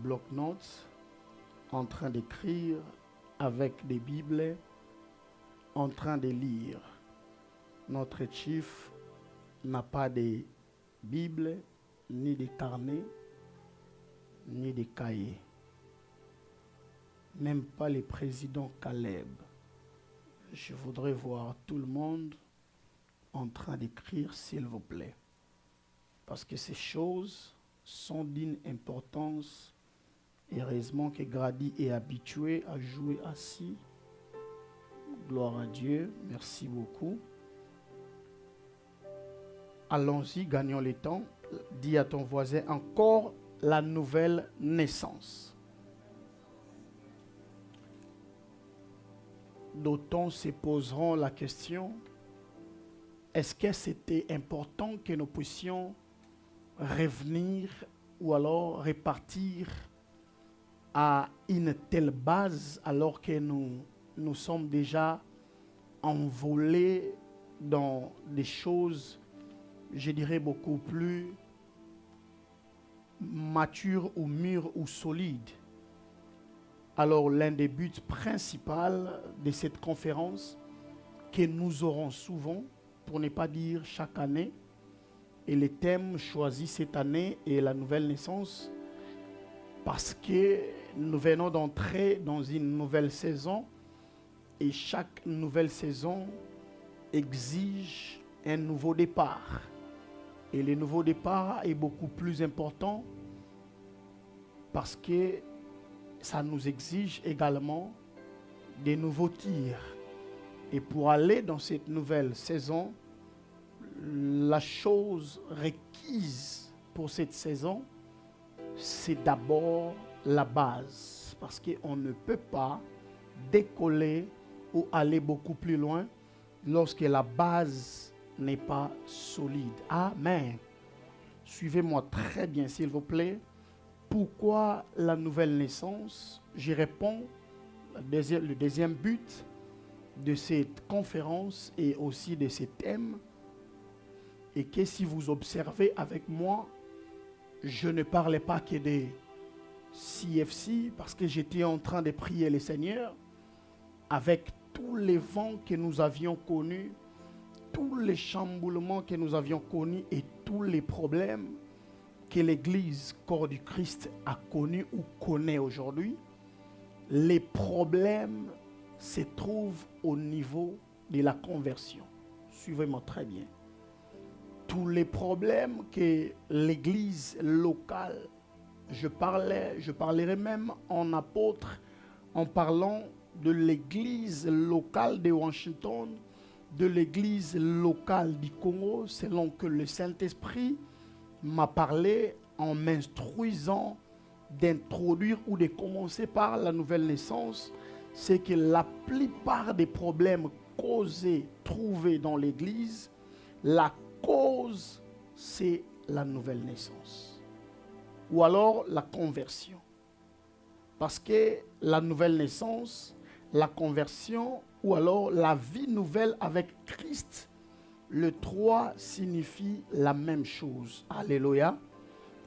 bloc-notes, en train d'écrire avec des Bibles, en train de lire. Notre chief n'a pas de Bible, ni de carnet, ni de cahier. Même pas le président Caleb. Je voudrais voir tout le monde en train d'écrire, s'il vous plaît. Parce que ces choses sont d'une importance. Heureusement que Grady est habitué à jouer assis. Gloire à Dieu. Merci beaucoup. Allons-y, gagnons le temps. Dis à ton voisin encore la nouvelle naissance. D'autant se poseront la question, est-ce que c'était important que nous puissions revenir ou alors repartir à une telle base alors que nous sommes déjà envolés dans des choses, je dirais, beaucoup plus matures ou mûres ou solides. Alors, l'un des buts principaux de cette conférence que nous aurons souvent, pour ne pas dire chaque année, et le thème choisi cette année est la nouvelle naissance, parce que nous venons d'entrer dans une nouvelle saison, et chaque nouvelle saison exige un nouveau départ. Et le nouveau départ est beaucoup plus important parce que ça nous exige également des nouveaux tirs. Et pour aller dans cette nouvelle saison, la chose requise pour cette saison, c'est d'abord la base. Parce qu'on ne peut pas décoller ou aller beaucoup plus loin lorsque la base n'est pas solide. Amen. Suivez-moi très bien, s'il vous plaît. Pourquoi la nouvelle naissance? J'y réponds. Le deuxième but de cette conférence et aussi de ce thème est que si vous observez avec moi, je ne parlais pas que des CFC parce que j'étais en train de prier le Seigneur avec tous les vents que nous avions connus, tous les chamboulements que nous avions connus et tous les problèmes que l'Église corps du Christ a connu ou connaît aujourd'hui. Les problèmes se trouvent au niveau de la conversion. Suivez-moi très bien. Tous les problèmes que l'Église locale, je parlerai même en apôtre en parlant de l'Église locale de Washington, de l'Église locale du Congo, selon que le Saint-Esprit m'a parlé en m'instruisant d'introduire ou de commencer par la nouvelle naissance, c'est que la plupart des problèmes causés, trouvés dans l'Église, la cause, c'est la nouvelle naissance. Ou alors la conversion. Parce que la nouvelle naissance, la conversion, ou alors la vie nouvelle avec Christ, le 3 signifie la même chose. Alléluia.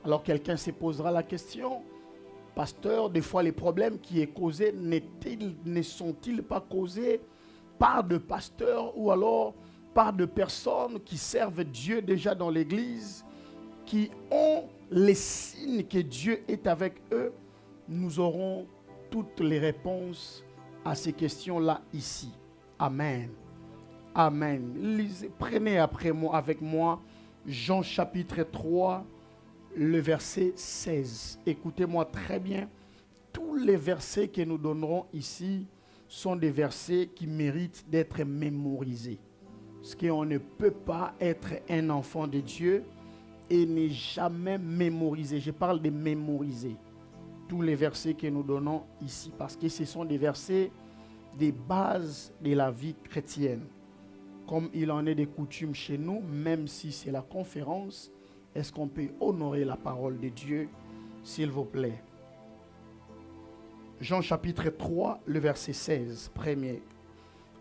Alors quelqu'un se posera la question, pasteur, des fois les problèmes qui sont causés ne sont-ils pas causés par de pasteurs ou alors par de personnes qui servent Dieu déjà dans l'église, qui ont les signes que Dieu est avec eux? Nous aurons toutes les réponses à ces questions-là ici. Amen. Amen. Lisez, prenez avec moi Jean chapitre 3, le verset 16. Écoutez-moi très bien. Tous les versets que nous donnerons ici sont des versets qui méritent d'être mémorisés. Parce qu'on ne peut pas être un enfant de Dieu et ne jamais mémoriser. Je parle de mémoriser tous les versets que nous donnons ici parce que ce sont des versets des bases de la vie chrétienne. Comme il en est de coutume chez nous, même si c'est la conférence, est-ce qu'on peut honorer la parole de Dieu, s'il vous plaît? Jean chapitre 3, le verset 16, premier.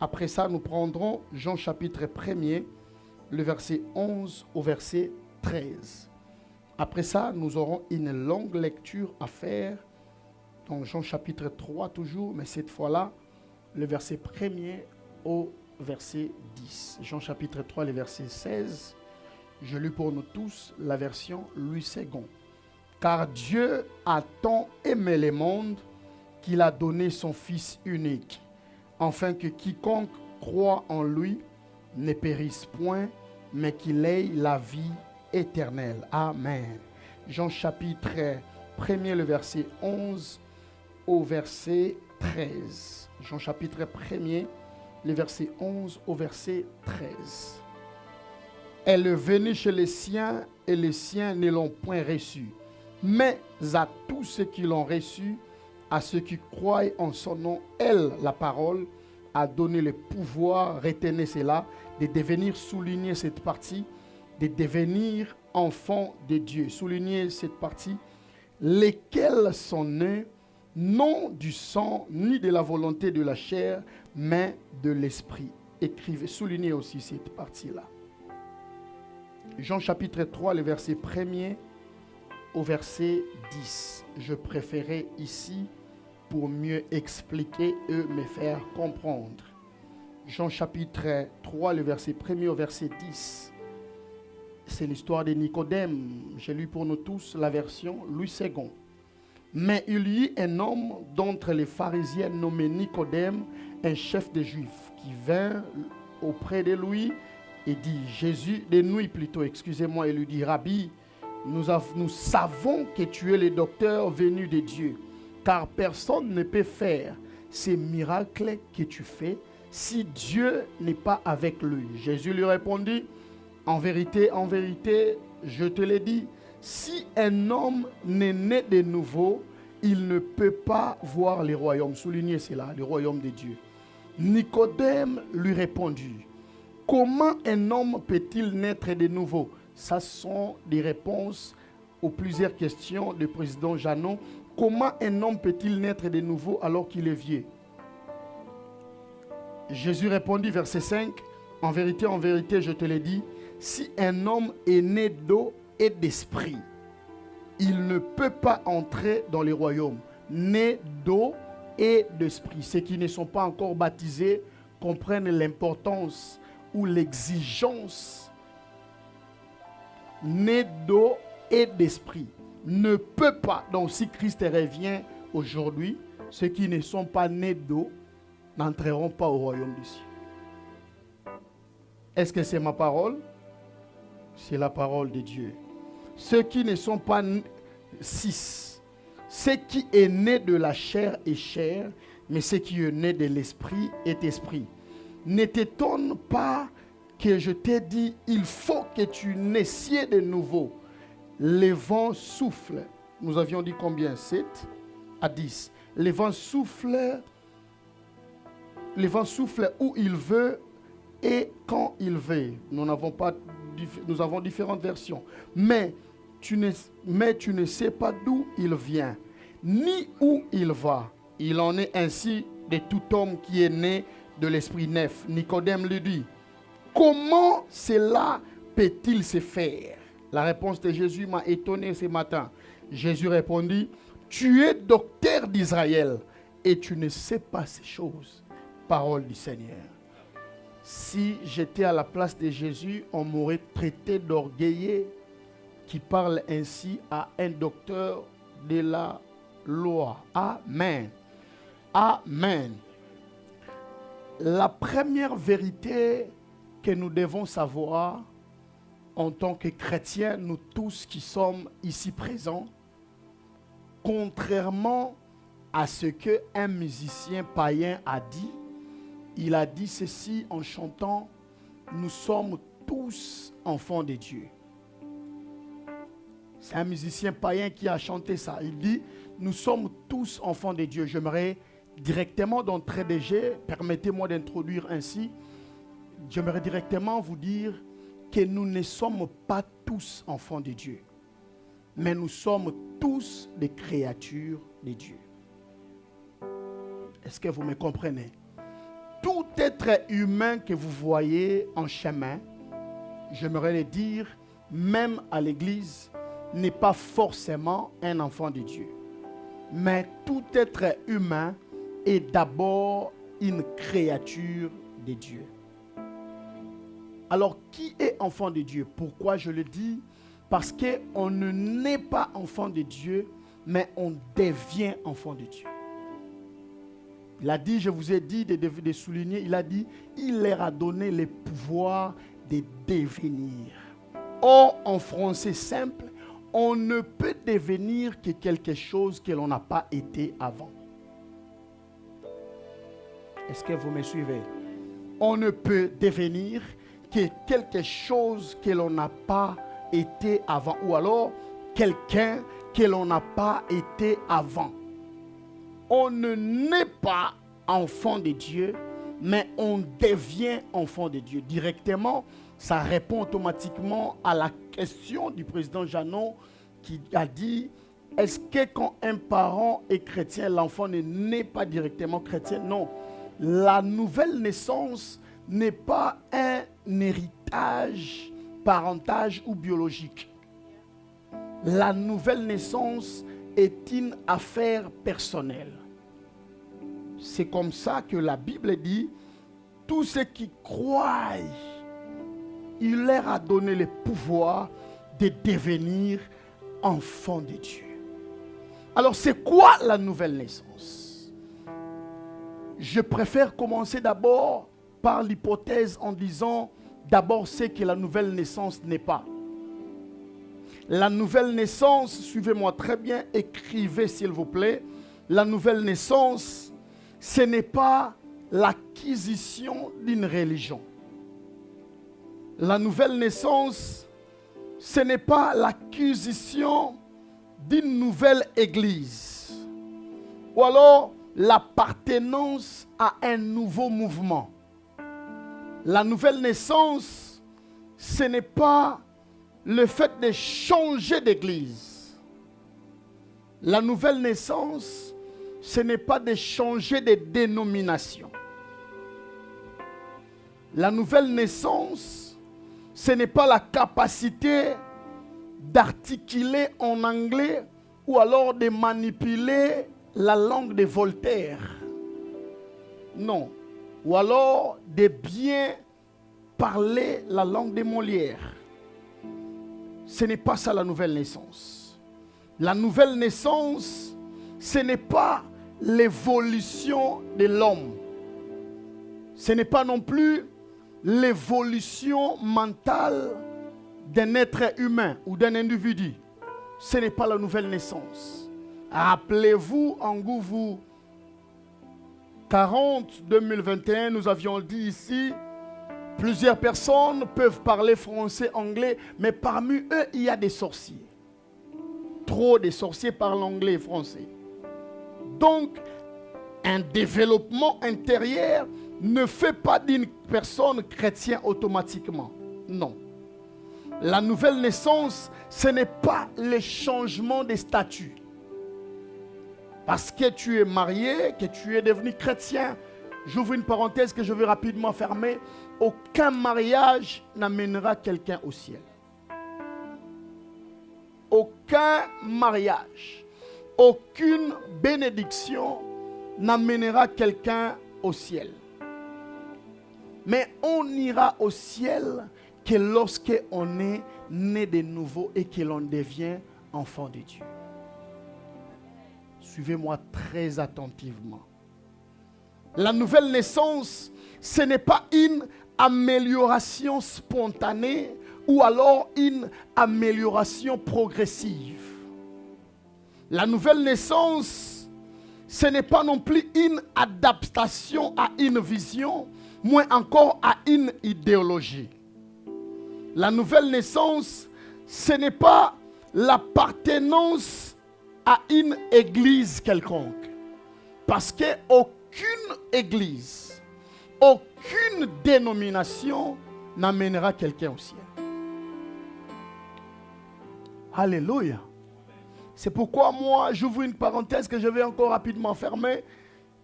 Après ça, nous prendrons Jean chapitre 1er, le verset 11 au verset 13. Après ça, nous aurons une longue lecture à faire. Donc Jean chapitre 3 toujours, mais cette fois-là, le verset 1er au verset 10. Jean chapitre 3, le verset 16. Je lis pour nous tous la version Louis II. Car Dieu a tant aimé le monde qu'il a donné son Fils unique, afin que quiconque croit en lui ne périsse point, mais qu'il ait la vie éternelle. Amen. Jean chapitre 1er, le verset 11 au verset 13. Jean chapitre 1er, le verset 11 au verset 13. Elle est venue chez les siens et les siens ne l'ont point reçu. Mais à tous ceux qui l'ont reçu, à ceux qui croient en son nom, elle, la parole, a donné le pouvoir, retenez cela, de devenir, souligner cette partie, de devenir enfants de Dieu. Soulignez cette partie, lesquels sont nés, non du sang, ni de la volonté de la chair, mais de l'esprit. Écrivez, soulignez aussi cette partie-là. Jean chapitre 3, le verset 1er au verset 10. Je préférais ici pour mieux expliquer et me faire comprendre. Jean chapitre 3, le verset 1er au verset 10. C'est l'histoire de Nicodème. J'ai lu pour nous tous la version Louis II. Mais il y eut un homme d'entre les pharisiens nommé Nicodème, un chef des Juifs, qui vint auprès de lui et dit, il lui dit, Rabbi, nous savons que tu es le docteur venu de Dieu, car personne ne peut faire ces miracles que tu fais si Dieu n'est pas avec lui. Jésus lui répondit, en vérité, je te le dis, si un homme n'est né de nouveau, il ne peut pas voir le royaume. Soulignez cela, le royaume de Dieu. Nicodème lui répondit, comment un homme peut-il naître de nouveau? Ça sont des réponses aux plusieurs questions du président Janon. Comment un homme peut-il naître de nouveau alors qu'il est vieux? Jésus répondit, verset 5, en vérité, je te le dis, si un homme est né d'eau et d'esprit, il ne peut pas entrer dans le royaume. Né d'eau et d'esprit. Ceux qui ne sont pas encore baptisés comprennent l'importance ou l'exigence. Né d'eau et d'esprit. Ne peut pas. Donc si Christ revient aujourd'hui, ceux qui ne sont pas nés d'eau n'entreront pas au royaume des cieux. Est-ce que c'est ma parole? C'est la parole de Dieu. Ceux qui ne sont pas 6. Ce qui est né de la chair est chair, mais ce qui est né de l'esprit est esprit. Ne t'étonne pas que je t'ai dit, il faut que tu naisses de nouveau. Le vent souffle. Nous avions dit combien? 7 à 10. Le vent souffle où il veut et quand il veut. Nous avons différentes versions. Mais tu ne sais pas d'où il vient, ni où il va. Il en est ainsi de tout homme qui est né de l'esprit neuf. Nicodème lui dit, comment cela peut-il se faire? La réponse de Jésus m'a étonné ce matin. Jésus répondit, tu es docteur d'Israël et tu ne sais pas ces choses. Parole du Seigneur. Si j'étais à la place de Jésus, on m'aurait traité d'orgueilleux qui parle ainsi à un docteur de la loi. Amen. Amen. La première vérité que nous devons savoir en tant que chrétiens, nous tous qui sommes ici présents, contrairement à ce qu'un musicien païen a dit, il a dit ceci en chantant, nous sommes tous enfants de Dieu. C'est un musicien païen qui a chanté ça. Il dit, nous sommes tous enfants de Dieu. J'aimerais directement d'entrer de jeu, permettez-moi d'introduire ainsi, j'aimerais directement vous dire que nous ne sommes pas tous enfants de Dieu, mais nous sommes tous des créatures de Dieu. Est-ce que vous me comprenez? Tout être humain que vous voyez en chemin, j'aimerais le dire, même à l'église, n'est pas forcément un enfant de Dieu. Mais tout être humain est d'abord une créature de Dieu. Alors, qui est enfant de Dieu? Pourquoi je le dis? Parce qu'on ne naît pas enfant de Dieu, mais on devient enfant de Dieu. Il a dit, je vous ai dit de souligner, il a dit, il leur a donné le pouvoir de devenir. Or, en français simple, on ne peut devenir que quelque chose que l'on n'a pas été avant. Est-ce que vous me suivez? On ne peut devenir que quelque chose que l'on n'a pas été avant, ou alors quelqu'un que l'on n'a pas été avant. On ne naît pas enfant de Dieu, mais on devient enfant de Dieu. Directement, ça répond automatiquement à la question du président Jeannot qui a dit, est-ce que quand un parent est chrétien, l'enfant ne naît pas directement chrétien? Non. La nouvelle naissance n'est pas un héritage parental ou biologique. La nouvelle naissance est une affaire personnelle. C'est comme ça que la Bible dit, tous ceux qui croient, il leur a donné le pouvoir de devenir enfants de Dieu. Alors c'est quoi la nouvelle naissance? Je préfère commencer d'abord par l'hypothèse en disant d'abord ce que la nouvelle naissance n'est pas. La nouvelle naissance, suivez-moi très bien, écrivez s'il vous plaît, la nouvelle naissance, ce n'est pas l'acquisition d'une religion. La nouvelle naissance, ce n'est pas l'acquisition d'une nouvelle église. Ou alors l'appartenance à un nouveau mouvement. La nouvelle naissance, ce n'est pas le fait de changer d'église. La nouvelle naissance, ce n'est pas de changer de dénomination. La nouvelle naissance, ce n'est pas la capacité d'articuler en anglais ou alors de manipuler la langue de Voltaire. Non. Ou alors de bien parler la langue de Molière. Ce n'est pas ça la nouvelle naissance. La nouvelle naissance, ce n'est pas l'évolution de l'homme. Ce n'est pas non plus l'évolution mentale d'un être humain ou d'un individu. Ce n'est pas la nouvelle naissance. Rappelez-vous, en Gouvou 40, 2021, nous avions dit ici, plusieurs personnes peuvent parler français, anglais, mais parmi eux, il y a des sorciers. Trop de sorciers parlent anglais et français. Donc, un développement intérieur ne fait pas d'une personne chrétienne automatiquement. Non. La nouvelle naissance, ce n'est pas le changement de statut. Parce que tu es marié, que tu es devenu chrétien, j'ouvre une parenthèse que je vais rapidement fermer, aucun mariage n'amènera quelqu'un au ciel. Aucun mariage, aucune bénédiction n'amènera quelqu'un au ciel. Mais on ira au ciel que lorsque on est né de nouveau et que l'on devient enfant de Dieu. Suivez-moi très attentivement. La nouvelle naissance, ce n'est pas une amélioration spontanée ou alors une amélioration progressive. La nouvelle naissance, ce n'est pas non plus une adaptation à une vision, moins encore à une idéologie. La nouvelle naissance, ce n'est pas l'appartenance à une église quelconque. Parce qu'aucune église, aucune dénomination n'amènera quelqu'un au ciel. Alléluia. C'est pourquoi moi, j'ouvre une parenthèse que je vais encore rapidement fermer.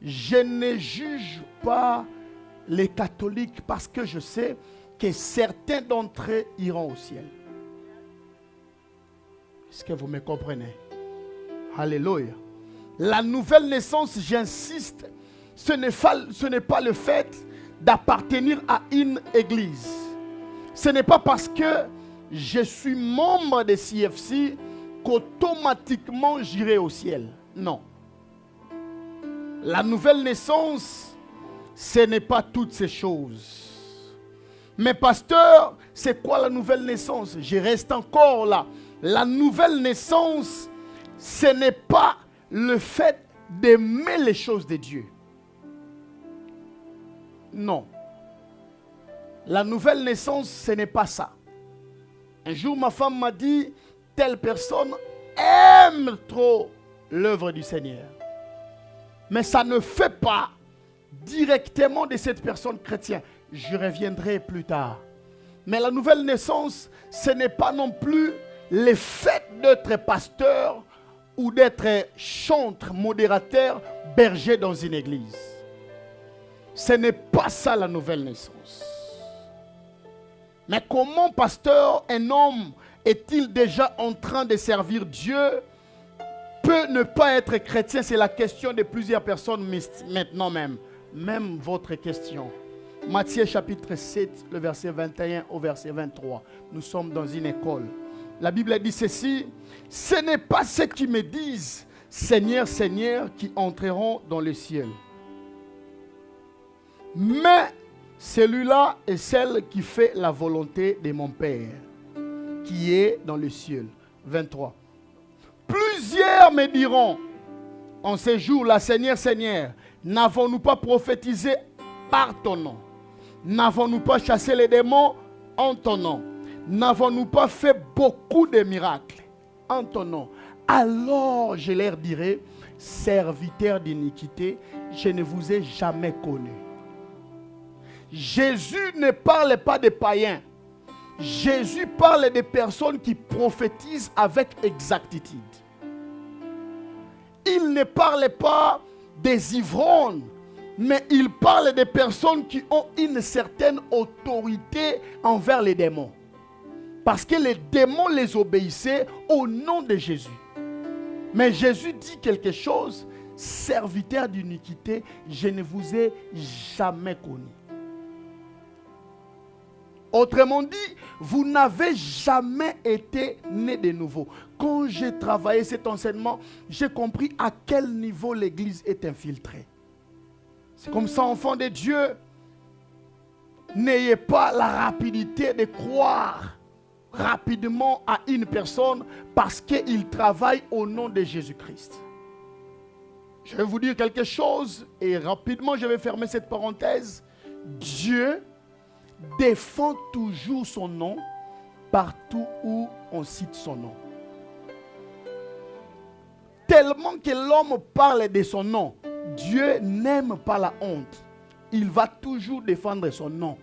Je ne juge pas les catholiques parce que je sais que certains d'entre eux iront au ciel. Est-ce que vous me comprenez? Alléluia. La nouvelle naissance, j'insiste, ce n'est pas le fait d'appartenir à une église. Ce n'est pas parce que je suis membre de CFC qu'automatiquement j'irai au ciel. Non. La nouvelle naissance, ce n'est pas toutes ces choses. Mais pasteur, c'est quoi la nouvelle naissance? Je reste encore là. La nouvelle naissance, ce n'est pas le fait d'aimer les choses de Dieu. Non. La nouvelle naissance, ce n'est pas ça. Un jour, ma femme m'a dit, telle personne aime trop l'œuvre du Seigneur. Mais ça ne fait pas directement de cette personne chrétienne. Je reviendrai plus tard. Mais la nouvelle naissance, ce n'est pas non plus le fait d'être pasteur ou d'être chantre, modérateur, berger dans une église. Ce n'est pas ça la nouvelle naissance. Mais comment, pasteur, un homme est-il déjà en train de servir Dieu, peut ne pas être chrétien? C'est la question de plusieurs personnes maintenant même. Même votre question. Matthieu chapitre 7, le verset 21 au verset 23. Nous sommes dans une école. La Bible dit ceci: ce n'est pas ceux qui me disent Seigneur, Seigneur qui entreront dans le ciel, mais celui-là est celle qui fait la volonté de mon Père qui est dans le ciel. 23. Plusieurs me diront en ces jours-là, Seigneur, Seigneur, n'avons-nous pas prophétisé par ton nom? N'avons-nous pas chassé les démons en ton nom? N'avons-nous pas fait beaucoup de miracles en ton nom? Alors je leur dirai, serviteurs d'iniquité, je ne vous ai jamais connus. Jésus ne parle pas des païens. Jésus parle des personnes qui prophétisent avec exactitude. Il ne parle pas des ivrognes, mais il parle des personnes qui ont une certaine autorité envers les démons. Parce que les démons les obéissaient au nom de Jésus. Mais Jésus dit quelque chose: serviteur d'iniquité, je ne vous ai jamais connu. Autrement dit, vous n'avez jamais été né de nouveau. Quand j'ai travaillé cet enseignement, j'ai compris à quel niveau l'Église est infiltrée. C'est comme ça, enfants de Dieu, n'ayez pas la rapidité de croire rapidement à une personne parce qu'il travaille au nom de Jésus-Christ. Je vais vous dire quelque chose et rapidement je vais fermer cette parenthèse. Dieu défend toujours son nom partout où on cite son nom. Tellement que l'homme parle de son nom, Dieu n'aime pas la honte. Il va toujours défendre son nom,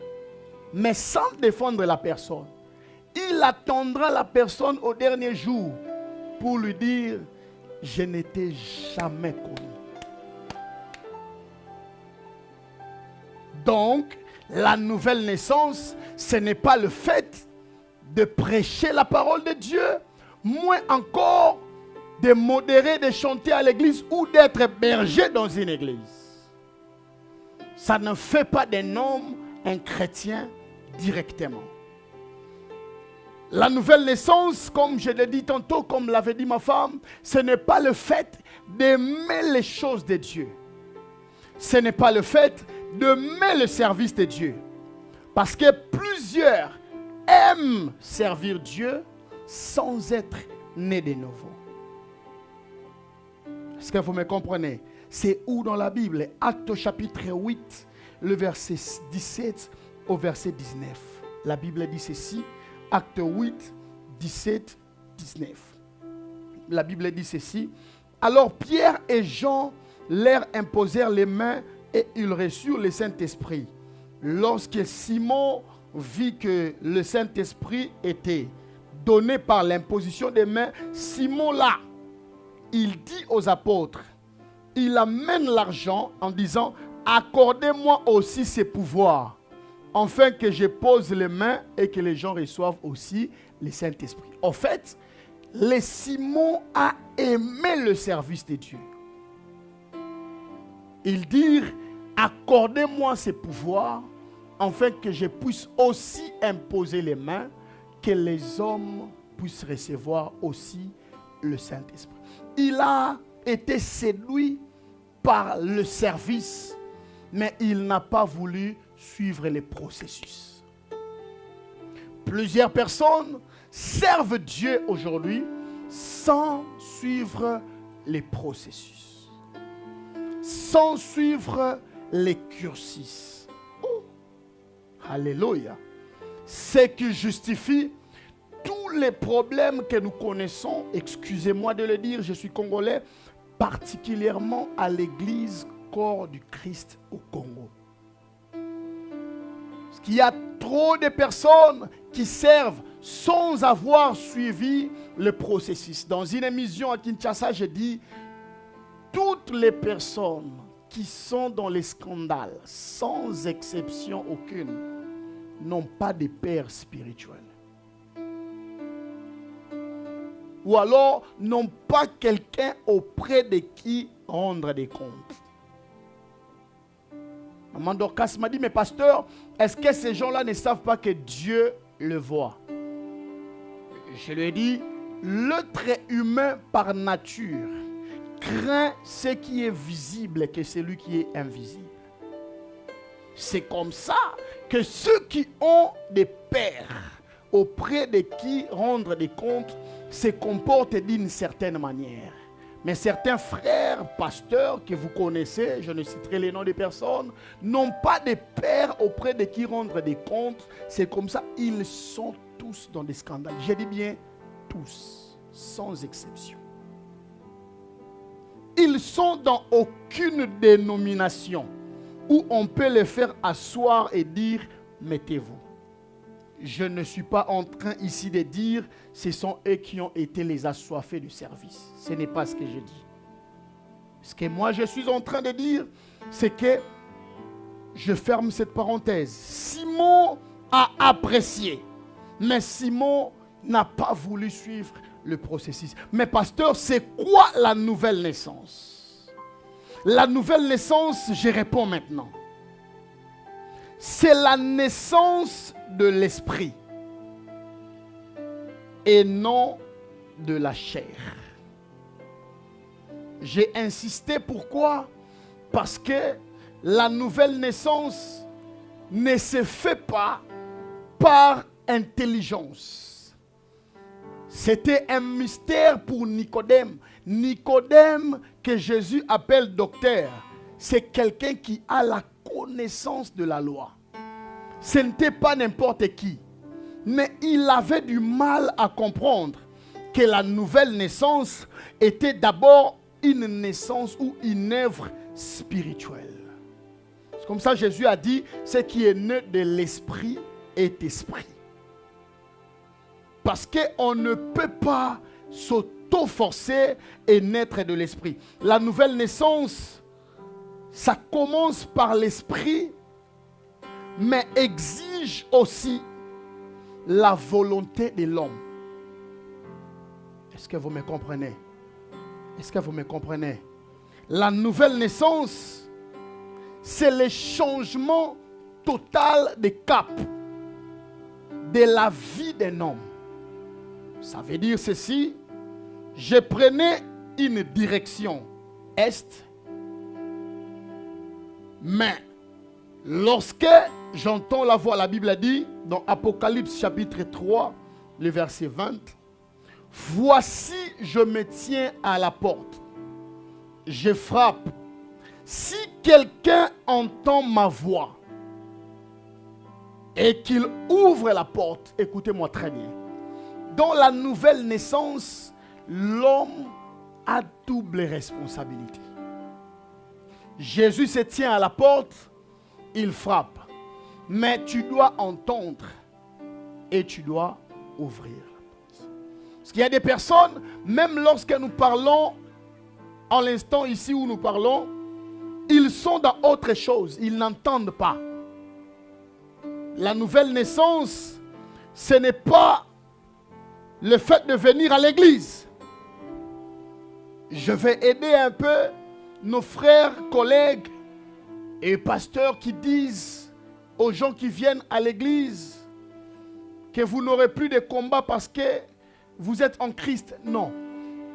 mais sans défendre la personne. Il attendra la personne au dernier jour pour lui dire: je n'étais jamais connu. Donc, la nouvelle naissance, ce n'est pas le fait de prêcher la parole de Dieu, moins encore de modérer, de chanter à l'église ou d'être berger dans une église. Ça ne fait pas d'un homme un chrétien directement. La nouvelle naissance, comme je l'ai dit tantôt, comme l'avait dit ma femme, ce n'est pas le fait d'aimer les choses de Dieu. Ce n'est pas le fait d'aimer le service de Dieu. Parce que plusieurs aiment servir Dieu sans être nés de nouveau. Est-ce que vous me comprenez? C'est où dans la Bible? Actes chapitre 8, le verset 17 au verset 19. La Bible dit ceci. Acte 8, 17, 19. La Bible dit ceci. Alors Pierre et Jean leur imposèrent les mains et ils reçurent le Saint-Esprit. Lorsque Simon vit que le Saint-Esprit était donné par l'imposition des mains, Simon là, il dit aux apôtres, il amène l'argent en disant: accordez-moi aussi ces pouvoirs, afin que je pose les mains et que les gens reçoivent aussi le Saint-Esprit. En fait, le Simon a aimé le service de Dieu. Ils dirent, accordez-moi ces pouvoirs, afin que je puisse aussi imposer les mains, que les hommes puissent recevoir aussi le Saint-Esprit. Il a été séduit par le service, mais il n'a pas voulu suivre les processus. Plusieurs personnes servent Dieu aujourd'hui sans suivre les processus, sans suivre les cursus. Oh, alléluia. Ce qui justifie tous les problèmes que nous connaissons, excusez-moi de le dire, je suis congolais, particulièrement à l'église corps du Christ au Congo. Parce qu'il y a trop de personnes qui servent sans avoir suivi le processus. Dans une émission à Kinshasa, j'ai dit, toutes les personnes qui sont dans les scandales, sans exception aucune, n'ont pas de père spirituel. Ou alors n'ont pas quelqu'un auprès de qui rendre des comptes. Maman Dorcas m'a dit, mais pasteur, est-ce que ces gens-là ne savent pas que Dieu le voit? Je lui ai dit, l'être humain par nature craint ce qui est visible que celui qui est invisible. C'est comme ça que ceux qui ont des pères auprès de qui rendre des comptes se comportent d'une certaine manière. Mais certains frères, pasteurs que vous connaissez, je ne citerai les noms des personnes, n'ont pas de pères auprès de qui rendre des comptes. C'est comme ça, ils sont tous dans des scandales. Je dis bien tous, sans exception. Ils sont dans aucune dénomination où on peut les faire asseoir et dire, mettez-vous. Je ne suis pas en train ici de dire, ce sont eux qui ont été les assoiffés du service. Ce n'est pas ce que je dis. Ce que moi je suis en train de dire, c'est que, je ferme cette parenthèse, Simon a apprécié, mais Simon n'a pas voulu suivre le processus. Mais pasteur, c'est quoi la nouvelle naissance? La nouvelle naissance, je réponds maintenant. C'est la naissance de l'esprit et non de la chair. J'ai insisté, pourquoi? Parce que la nouvelle naissance ne se fait pas par intelligence. C'était un mystère pour Nicodème. Nicodème, que Jésus appelle docteur, c'est quelqu'un qui a la connaissance de la loi. Ce n'était pas n'importe qui. Mais il avait du mal à comprendre que la nouvelle naissance était d'abord une naissance ou une œuvre spirituelle. C'est comme ça que Jésus a dit, ce qui est né de l'esprit est esprit. Parce qu'on ne peut pas s'auto-forcer et naître de l'esprit. La nouvelle naissance, ça commence par l'esprit, mais exige aussi la volonté de l'homme. Est-ce que vous me comprenez? Est-ce que vous me comprenez? La nouvelle naissance, c'est le changement total de cap de la vie d'un homme. Ça veut dire ceci, je prenais une direction est, mais lorsque j'entends la voix, la Bible a dit, dans Apocalypse chapitre 3, le verset 20, « Voici, je me tiens à la porte, je frappe. Si quelqu'un entend ma voix et qu'il ouvre la porte, écoutez-moi très bien, dans la nouvelle naissance, l'homme a double responsabilité. Jésus se tient à la porte, il frappe. Mais tu dois entendre et tu dois ouvrir la porte. Parce qu'il y a des personnes, même lorsque nous parlons, en l'instant ici où nous parlons, ils sont dans autre chose, ils n'entendent pas. La nouvelle naissance, ce n'est pas le fait de venir à l'église. Je vais aider un peu nos frères, collègues et pasteurs qui disent aux gens qui viennent à l'église que vous n'aurez plus de combat parce que vous êtes en Christ. Non,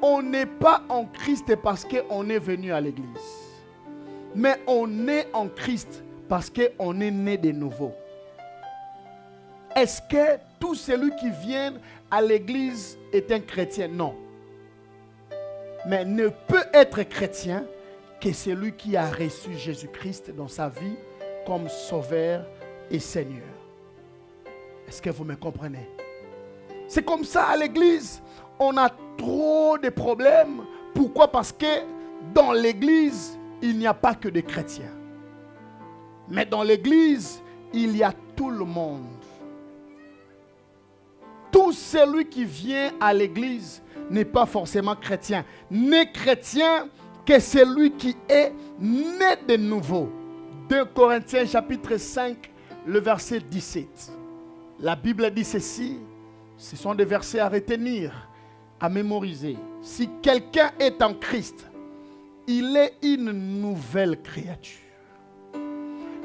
on n'est pas en Christ parce qu'on est venu à l'église. Mais on est en Christ parce qu'on est né de nouveau. Est-ce que tout celui qui vient à l'église est un chrétien? Non. Mais ne peut être chrétien que celui qui a reçu Jésus-Christ dans sa vie comme sauveur et Seigneur. Est-ce que vous me comprenez? C'est comme ça à l'église. On a trop de problèmes. Pourquoi? Parce que dans l'église, il n'y a pas que des chrétiens. Mais dans l'église, il y a tout le monde. Tout celui qui vient à l'église n'est pas forcément chrétien. N'est chrétien que celui qui est né de nouveau. 2 Corinthiens chapitre 5, le verset 17. La Bible dit ceci. Ce sont des versets à retenir, à mémoriser. Si quelqu'un est en Christ, il est une nouvelle créature.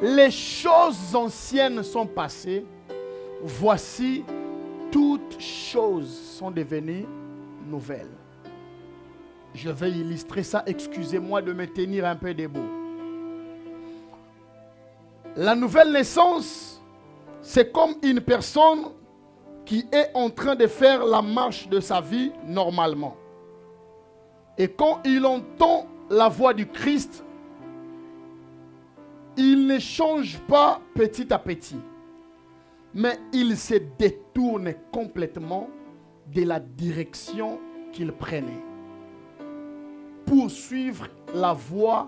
Les choses anciennes sont passées. Voici, toutes choses sont devenues nouvelles. Je vais illustrer ça. Excusez-moi de me tenir un peu debout. La nouvelle naissance, c'est comme une personne qui est en train de faire la marche de sa vie normalement. Et quand il entend la voix du Christ, il ne change pas petit à petit, mais il se détourne complètement de la direction qu'il prenait pour suivre la voix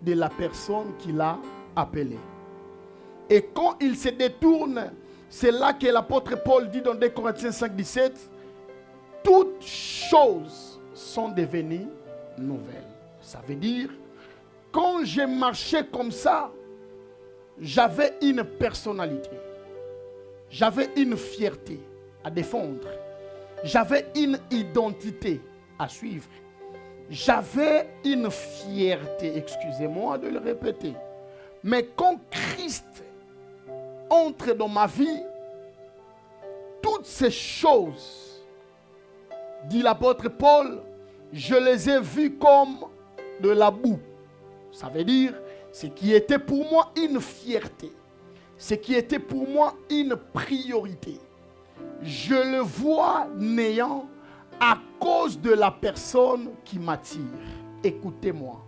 de la personne qui l'a appelé. Et quand il se détourne, c'est là que l'apôtre Paul dit dans 2 Corinthiens 5, 17, toutes choses sont devenues nouvelles. Ça veut dire, quand j'ai marché comme ça, j'avais une personnalité. J'avais une fierté à défendre. J'avais une identité à suivre. J'avais une fierté, excusez-moi de le répéter. Mais quand Christ entre dans ma vie, toutes ces choses, dit l'apôtre Paul, je les ai vues comme de la boue. Ça veut dire, ce qui était pour moi une fierté, ce qui était pour moi une priorité, je le vois néant à cause de la personne qui m'attire. Écoutez-moi,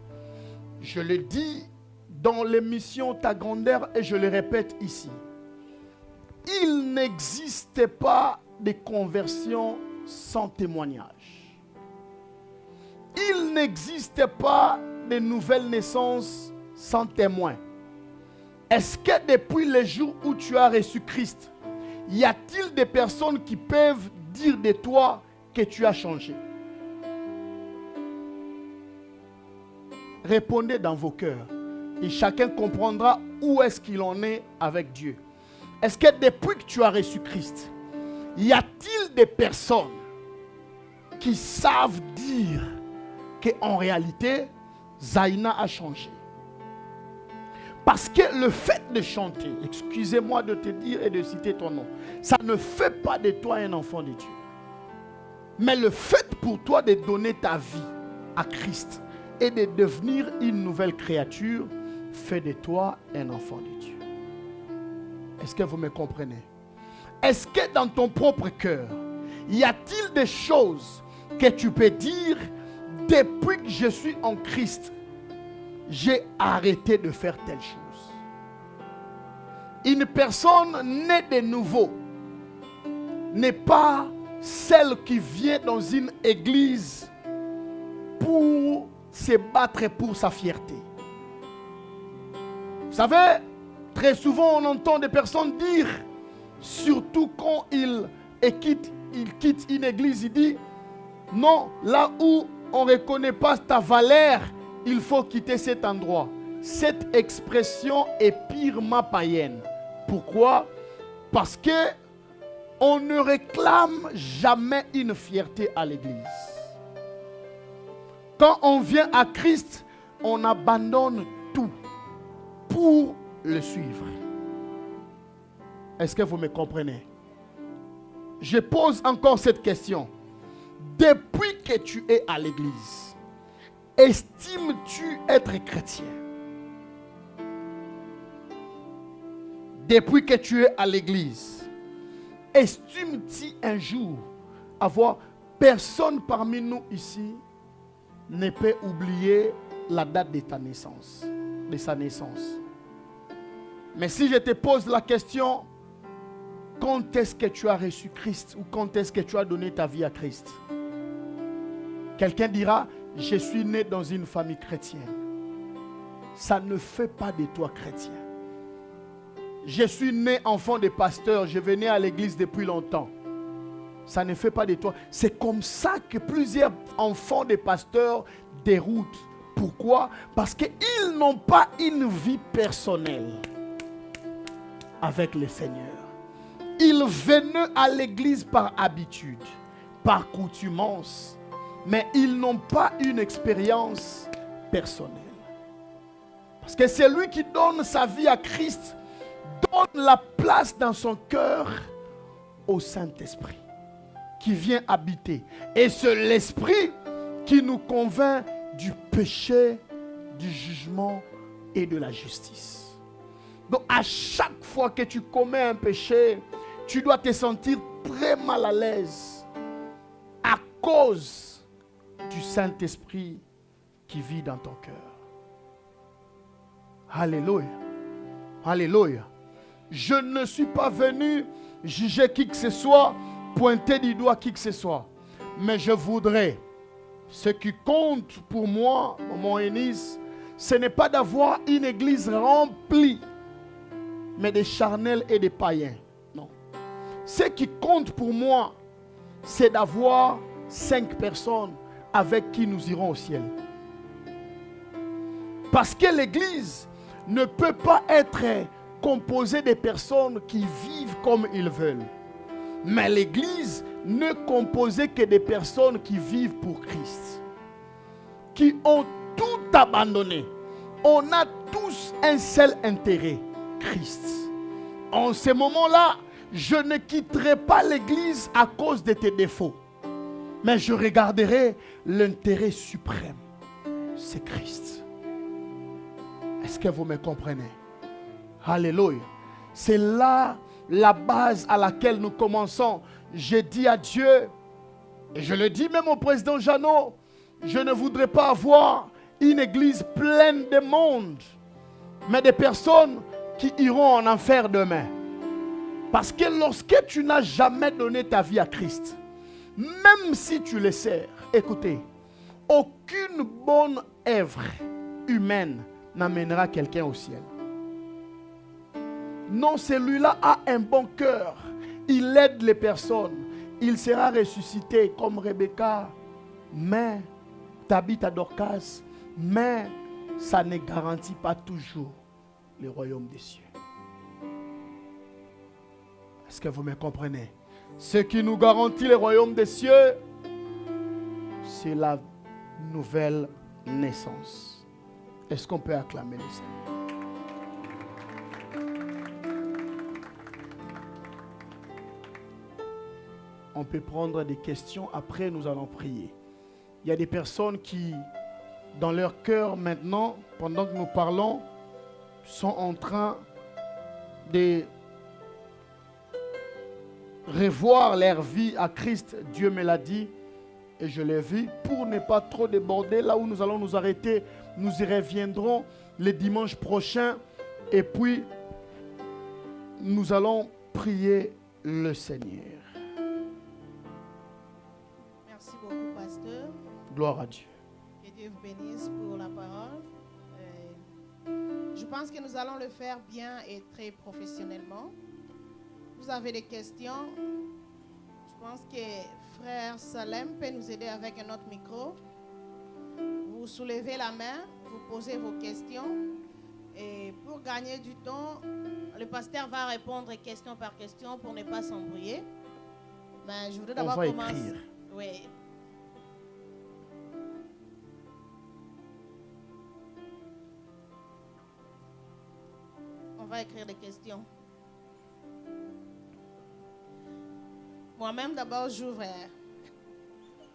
je le dis dans l'émission Ta Grandeur et je le répète ici. Il n'existe pas de conversion sans témoignage. Il n'existe pas de nouvelle naissance sans témoin. Est-ce que depuis le jour où tu as reçu Christ, y a-t-il des personnes qui peuvent dire de toi que tu as changé? Répondez dans vos cœurs et chacun comprendra où est-ce qu'il en est avec Dieu. Est-ce que depuis que tu as reçu Christ, y a-t-il des personnes qui savent dire qu'en réalité, Zaina a changé? Parce que le fait de chanter, excusez-moi de te dire et de citer ton nom, ça ne fait pas de toi un enfant de Dieu. Mais le fait pour toi de donner ta vie à Christ et de devenir une nouvelle créature fait de toi un enfant de Dieu. Est-ce que vous me comprenez? Est-ce que dans ton propre cœur, y a-t-il des choses que tu peux dire depuis que je suis en Christ, j'ai arrêté de faire telle chose? Une personne née de nouveau n'est pas celle qui vient dans une église pour se battre pour sa fierté. Vous savez, très souvent on entend des personnes dire, surtout quand ils quittent une église, ils disent, non, là où on ne reconnaît pas ta valeur, il faut quitter cet endroit. Cette expression est purement païenne. Pourquoi? Parce que On ne réclame jamais une fierté à l'église. Quand on vient à Christ, on abandonne tout pour le suivre. Est-ce que vous me comprenez? Je pose encore cette question. Depuis que tu es à l'église, estimes-tu être chrétien? Depuis que tu es à l'église, estimes-tu un jour avoir... Personne parmi nous ici ne peut oublier la date de ta naissance, de sa naissance. Mais si je te pose la question, quand est-ce que tu as reçu Christ ou quand est-ce que tu as donné ta vie à Christ? Quelqu'un dira, je suis né dans une famille chrétienne. Ça ne fait pas de toi chrétien. Je suis né enfant de pasteur, je venais à l'église depuis longtemps. Ça ne fait pas de toi. C'est comme ça que plusieurs enfants de pasteurs déroutent. Pourquoi? Parce qu'ils n'ont pas une vie personnelle avec le Seigneur. Ils venaient à l'église par habitude, par coutumance, mais ils n'ont pas une expérience personnelle. Parce que c'est lui qui donne sa vie à Christ, donne la place dans son cœur au Saint-Esprit qui vient habiter. Et c'est l'Esprit qui nous convainc du péché, du jugement et de la justice. Donc à chaque fois que tu commets un péché, tu dois te sentir très mal à l'aise à cause du Saint-Esprit qui vit dans ton cœur. Alléluia. Alléluia. Je ne suis pas venu juger qui que ce soit, pointer du doigt qui que ce soit. Mais je voudrais, ce qui compte pour moi, mon Énis, ce n'est pas d'avoir une église remplie, mais des charnels et des païens. Non. Ce qui compte pour moi, c'est d'avoir 5 personnes avec qui nous irons au ciel. Parce que l'église ne peut pas être composée de personnes qui vivent comme ils veulent. Mais l'église ne composée que des personnes qui vivent pour Christ. Qui ont tout abandonné. On a tous un seul intérêt, Christ. En ce moment-là, je ne quitterai pas l'église à cause de tes défauts. Mais je regarderai l'intérêt suprême. C'est Christ. Est-ce que vous me comprenez? Alléluia. C'est là la base à laquelle nous commençons. J'ai dit à Dieu, et je le dis même au président Jeannot, je ne voudrais pas avoir une église pleine de monde, mais des personnes qui iront en enfer demain. Parce que lorsque tu n'as jamais donné ta vie à Christ, même si tu le sers, écoutez, aucune bonne œuvre humaine n'amènera quelqu'un au ciel. Non, celui-là a un bon cœur. Il aide les personnes. Il sera ressuscité comme Rebecca. Mais, Tabitha Dorcas, mais ça ne garantit pas toujours le royaume des cieux. Est-ce que vous me comprenez? Ce qui nous garantit le royaume des cieux, c'est la nouvelle naissance. Est-ce qu'on peut acclamer le Seigneur? On peut prendre des questions, après nous allons prier. Il y a des personnes qui, dans leur cœur maintenant, pendant que nous parlons, sont en train de revoir leur vie à Christ. Dieu me l'a dit et je l'ai vu. Pour ne pas trop déborder, là où nous allons nous arrêter, nous y reviendrons le dimanche prochain et puis nous allons prier le Seigneur. Merci beaucoup, pasteur. Gloire à Dieu. Que Dieu vous bénisse pour la parole. Je pense que nous allons le faire bien et très professionnellement. Vous avez des questions? Je pense que frère Salem peut nous aider avec un autre micro. Vous soulevez la main, vous posez vos questions. Et pour gagner du temps, le pasteur va répondre question par question pour ne pas s'embrouiller. Mais je voudrais On d'abord va commencer. écrire. Oui. On va écrire des questions. Moi-même, d'abord, j'ouvre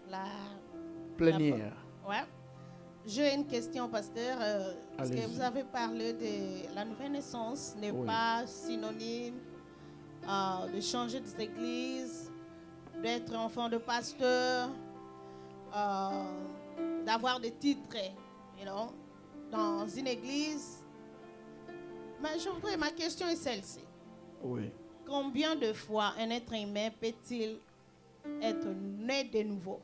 la Plénière. Ouais. J'ai une question, pasteur. Parce que Allez-y. vous avez parlé de la nouvelle naissance n'est Oui. pas synonyme de changer d'église, d'être enfant de pasteur, d'avoir des titres, dans une église. Mais ma question est celle-ci. Oui. Combien de fois un être humain peut-il être né de nouveau?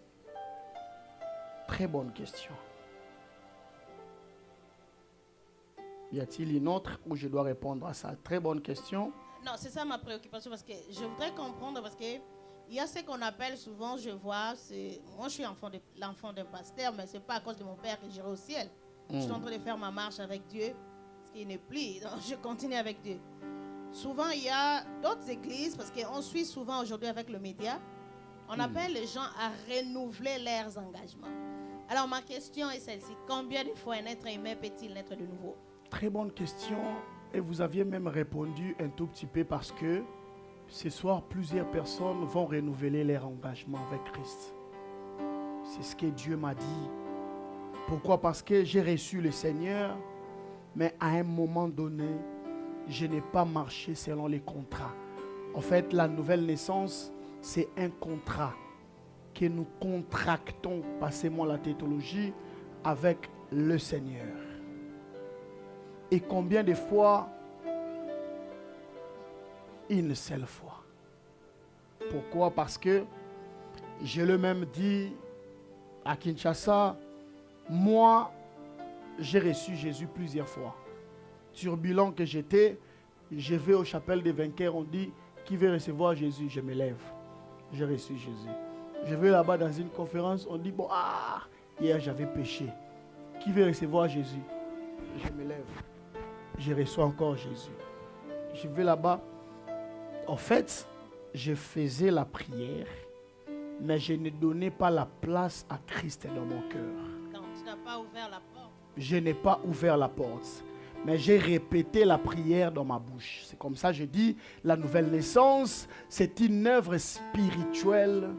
Très bonne question. Y a-t-il une autre où je dois répondre à ça? Très bonne question. Non, c'est ça ma préoccupation parce que je voudrais comprendre parce que il y a ce qu'on appelle souvent, je vois, moi je suis l'enfant d'un pasteur, mais c'est pas à cause de mon père que j'irai au ciel. Je suis en train de faire ma marche avec Dieu, ce qui n'est plus, donc je continue avec Dieu. Souvent, il y a d'autres églises, parce qu'on suit souvent aujourd'hui avec le média, on appelle les gens à renouveler leurs engagements. Alors ma question est celle-ci, combien de fois un être humain peut-il naître de nouveau? Très bonne question. Et vous aviez même répondu un tout petit peu parce que ce soir, plusieurs personnes vont renouveler leur engagement avec Christ. C'est ce que Dieu m'a dit. Pourquoi? Parce que j'ai reçu le Seigneur, mais à un moment donné, je n'ai pas marché selon les contrats. En fait, la nouvelle naissance, c'est un contrat que nous contractons, passez-moi la théologie, avec le Seigneur. Et combien de fois? Une seule fois. Pourquoi? Parce que je l'ai même dit à Kinshasa, moi, j'ai reçu Jésus plusieurs fois. Turbulent que j'étais, je vais aux chapelles des vainqueurs, on dit, qui veut recevoir Jésus? Je me lève. J'ai reçu Jésus. Je vais là-bas dans une conférence, on dit, bon, hier j'avais péché. Qui veut recevoir Jésus? Je me lève. Je reçois encore Jésus. Je vais là-bas. En fait, je faisais la prière, mais je ne donnais pas la place à Christ dans mon cœur. Quand tu n'as pas ouvert la porte. Je n'ai pas ouvert la porte, mais j'ai répété la prière dans ma bouche. C'est comme ça que je dis, la nouvelle naissance, c'est une œuvre spirituelle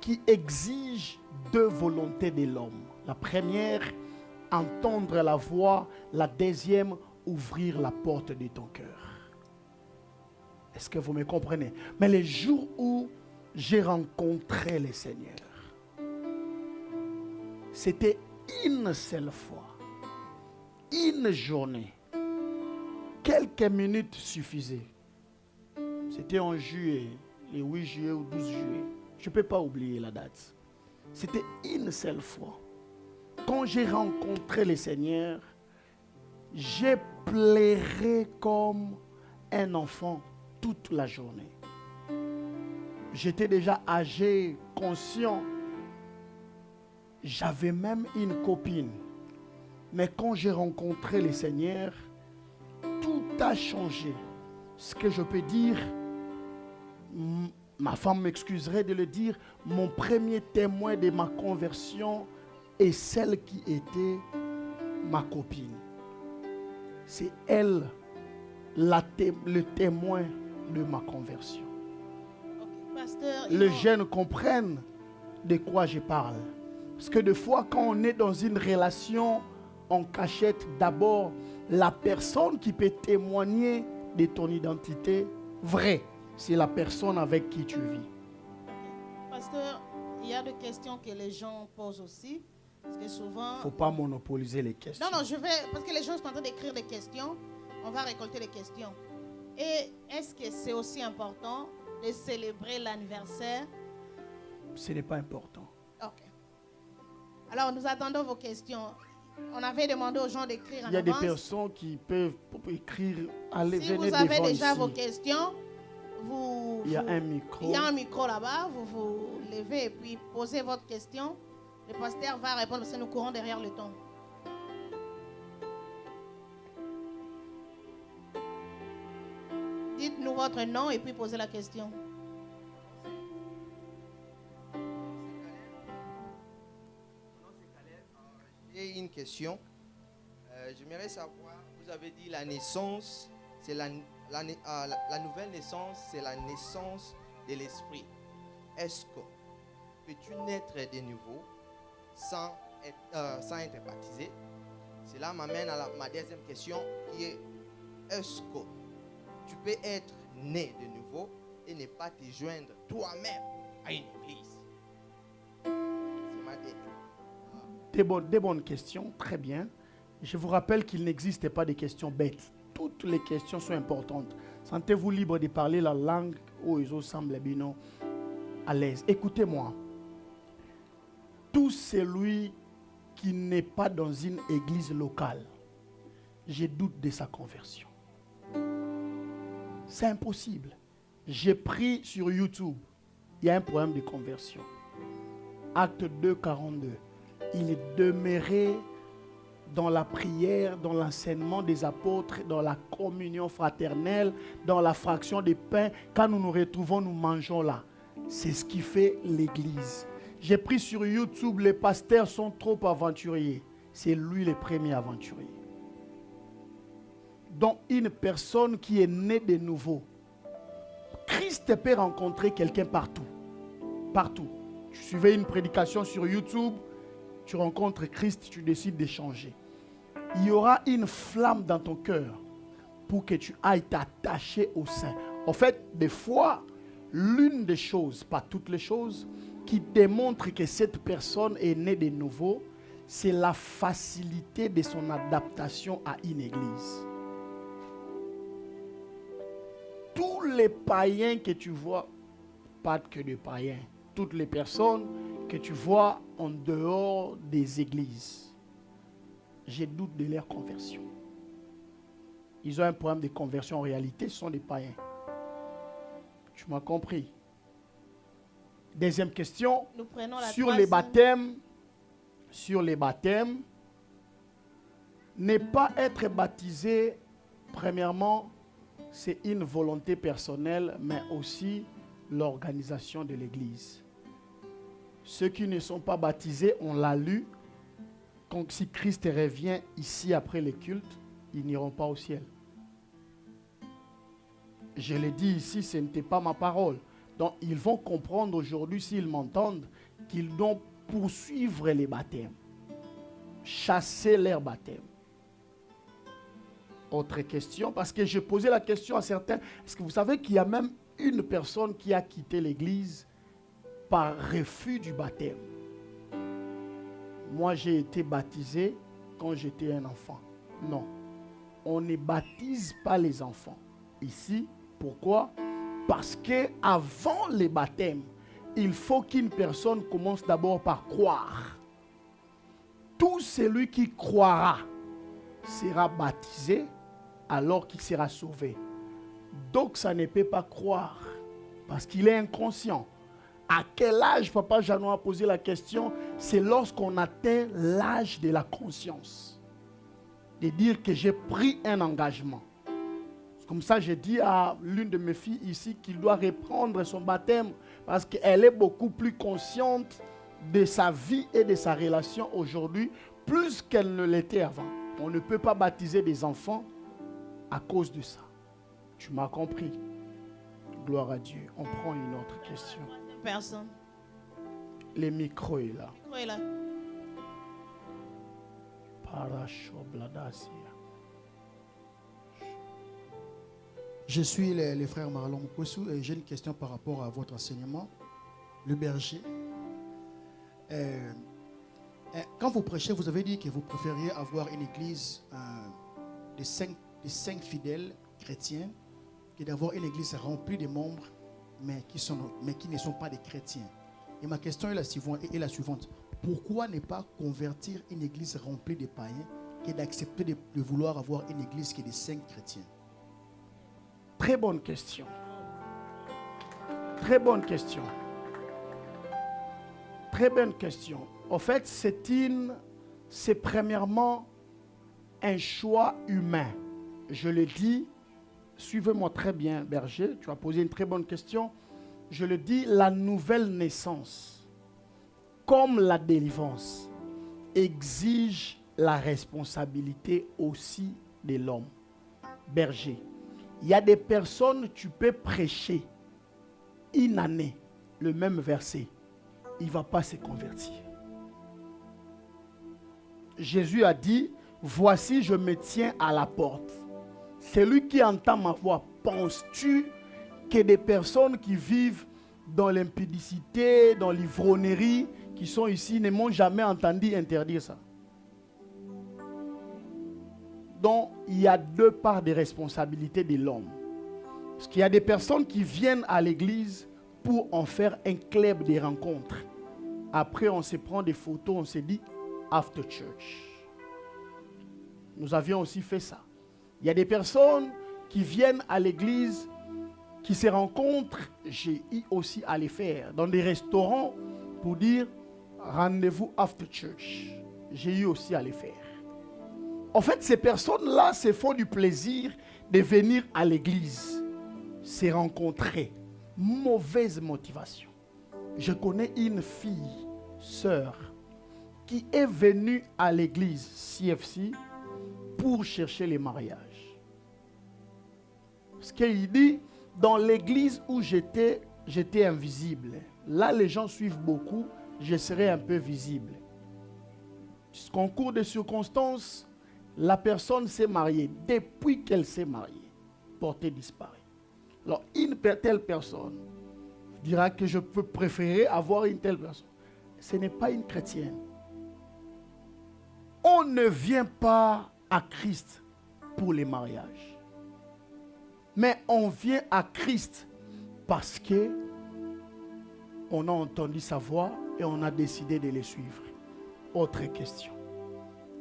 qui exige deux volontés de l'homme. La première, entendre la voix. La deuxième, ouvrir la porte de ton cœur. Est-ce que vous me comprenez? Mais les jours où j'ai rencontré le Seigneur, c'était une seule fois, une journée. Quelques minutes suffisaient. C'était en juillet, le 8 juillet ou 12 juillet. Je ne peux pas oublier la date. C'était une seule fois. Quand j'ai rencontré le Seigneur, j'ai pleuré comme un enfant toute la journée. J'étais déjà âgé, conscient. J'avais même une copine. Mais quand j'ai rencontré le Seigneur, tout a changé. Ce que je peux dire, ma femme m'excuserait de le dire, mon premier témoin de ma conversion est celle qui était ma copine. C'est elle, le témoin de ma conversion. Okay, pasteur, Les jeunes comprennent de quoi je parle. Parce que des fois, quand on est dans une relation, on cachette d'abord la personne qui peut témoigner de ton identité vraie. C'est la personne avec qui tu vis. Okay. Pasteur, il y a des questions que les gens posent aussi. Parce que souvent... Il ne faut pas monopoliser les questions. Non, je vais... Parce que les gens sont en train d'écrire des questions. On va récolter les questions. Et est-ce que c'est aussi important de célébrer l'anniversaire? Ce n'est pas important. Ok. Alors, nous attendons vos questions. On avait demandé aux gens d'écrire en avance. Il y a des personnes qui peuvent écrire. Allez, si venez vous avez devant déjà ici. vos questions, il y a un micro. Il y a un micro là-bas. Vous vous levez et puis posez votre question. Le pasteur va répondre parce que nous courons derrière le temps. Dites-nous votre nom et puis posez la question. question. J'aimerais savoir, vous avez dit la naissance, c'est la nouvelle naissance, c'est la naissance de l'esprit. Est-ce que peux-tu naître de nouveau sans être baptisé? Cela m'amène à ma deuxième question qui est, est-ce que tu peux être né de nouveau et ne pas te joindre toi-même à une église? C'est ma dernière. Des bonnes questions, très bien. Je vous rappelle qu'il n'existe pas de questions bêtes. Toutes les questions sont importantes. Sentez-vous libre de parler la langue où ils semblent bien à l'aise. Écoutez-moi. Tout celui qui n'est pas dans une église locale, je doute de sa conversion. C'est impossible. J'ai pris sur YouTube, il y a un problème de conversion. Acte 2, 42. Il est demeuré dans la prière, dans l'enseignement des apôtres, dans la communion fraternelle, dans la fraction des pains. Quand nous nous retrouvons, nous mangeons là. C'est ce qui fait l'église. J'ai pris sur YouTube, les pasteurs sont trop aventuriers. C'est lui le premier aventurier. Donc une personne qui est née de nouveau, Christ peut rencontrer quelqu'un partout. Partout. Tu suivais une prédication sur YouTube, tu rencontres Christ, tu décides d'échanger. Il y aura une flamme dans ton cœur pour que tu ailles t'attacher au Saint. En fait, des fois, l'une des choses, pas toutes les choses, qui démontre que cette personne est née de nouveau, c'est la facilité de son adaptation à une église. Tous les païens que tu vois, pas que des païens, toutes les personnes que tu vois en dehors des églises, j'ai doute de leur conversion. Ils ont un problème de conversion en réalité, ce sont des païens. Tu m'as compris? Deuxième question, sur les baptêmes, ne pas être baptisé, premièrement, c'est une volonté personnelle, mais aussi l'organisation de l'église. Ceux qui ne sont pas baptisés, on l'a lu, quand si Christ revient ici après le culte, ils n'iront pas au ciel. Je l'ai dit ici, ce n'était pas ma parole. Donc, ils vont comprendre aujourd'hui, s'ils m'entendent, qu'ils doivent poursuivre les baptêmes. Chasser leur baptême. Autre question, parce que j'ai posé la question à certains. Est-ce que vous savez qu'il y a même une personne qui a quitté l'église par refus du baptême? Moi, j'ai été baptisé quand j'étais un enfant. Non. On ne baptise pas les enfants. Ici, pourquoi? Parce qu'avant les baptêmes, il faut qu'une personne commence d'abord par croire. Tout celui qui croira sera baptisé alors qu'il sera sauvé. Donc ça ne peut pas croire parce qu'il est inconscient. À quel âge, Papa Janon a posé la question, c'est lorsqu'on atteint l'âge de la conscience. De dire que j'ai pris un engagement. Comme ça, j'ai dit à l'une de mes filles ici qu'il doit reprendre son baptême parce qu'elle est beaucoup plus consciente de sa vie et de sa relation aujourd'hui, plus qu'elle ne l'était avant. On ne peut pas baptiser des enfants à cause de ça. Tu m'as compris? Gloire à Dieu. On prend une autre question. Personne. Le micro est là. Le micro est là. Parachobladasia. Je suis le frère Marlon Moukossou et j'ai une question par rapport à votre enseignement. Le berger. Quand vous prêchez, vous avez dit que vous préfériez avoir une église de cinq fidèles chrétiens que d'avoir une église remplie de membres mais qui ne sont pas des chrétiens. Et ma question est la suivante. Pourquoi ne pas convertir une église remplie de païens que d'accepter de vouloir avoir une église qui est de 5 chrétiens? Très bonne question. Très bonne question. Très bonne question. En fait, c'est premièrement un choix humain. Je le dis, suivez-moi très bien, berger. Tu as posé une très bonne question. Je le dis, la nouvelle naissance, comme la délivrance, exige la responsabilité aussi de l'homme. Berger. Il y a des personnes, tu peux prêcher une année, le même verset. Il ne va pas se convertir. Jésus a dit, voici, je me tiens à la porte. Celui qui entend ma voix, penses-tu que des personnes qui vivent dans l'impudicité, dans l'ivrognerie, qui sont ici, ne m'ont jamais entendu interdire ça? Donc, il y a deux parts de responsabilité de l'homme. Parce qu'il y a des personnes qui viennent à l'église pour en faire un club de rencontres. Après, on se prend des photos, on se dit after church. Nous avions aussi fait ça. Il y a des personnes qui viennent à l'église, qui se rencontrent, j'ai eu aussi à les faire, dans des restaurants pour dire rendez-vous after church. J'ai eu aussi à les faire. En fait, ces personnes-là se font du plaisir de venir à l'église, se rencontrer. Mauvaise motivation. Je connais une fille, sœur, qui est venue à l'église CFC pour chercher les mariages. Parce qu'il dit, dans l'église où j'étais invisible. Là, les gens suivent beaucoup, je serai un peu visible. Jusqu'en cours de circonstances, la personne s'est mariée. Depuis qu'elle s'est mariée, portée disparue. Alors, une telle personne dira que je peux préférer avoir une telle personne. Ce n'est pas une chrétienne. On ne vient pas à Christ pour les mariages. Mais on vient à Christ parce que on a entendu sa voix et on a décidé de le suivre. Autre question.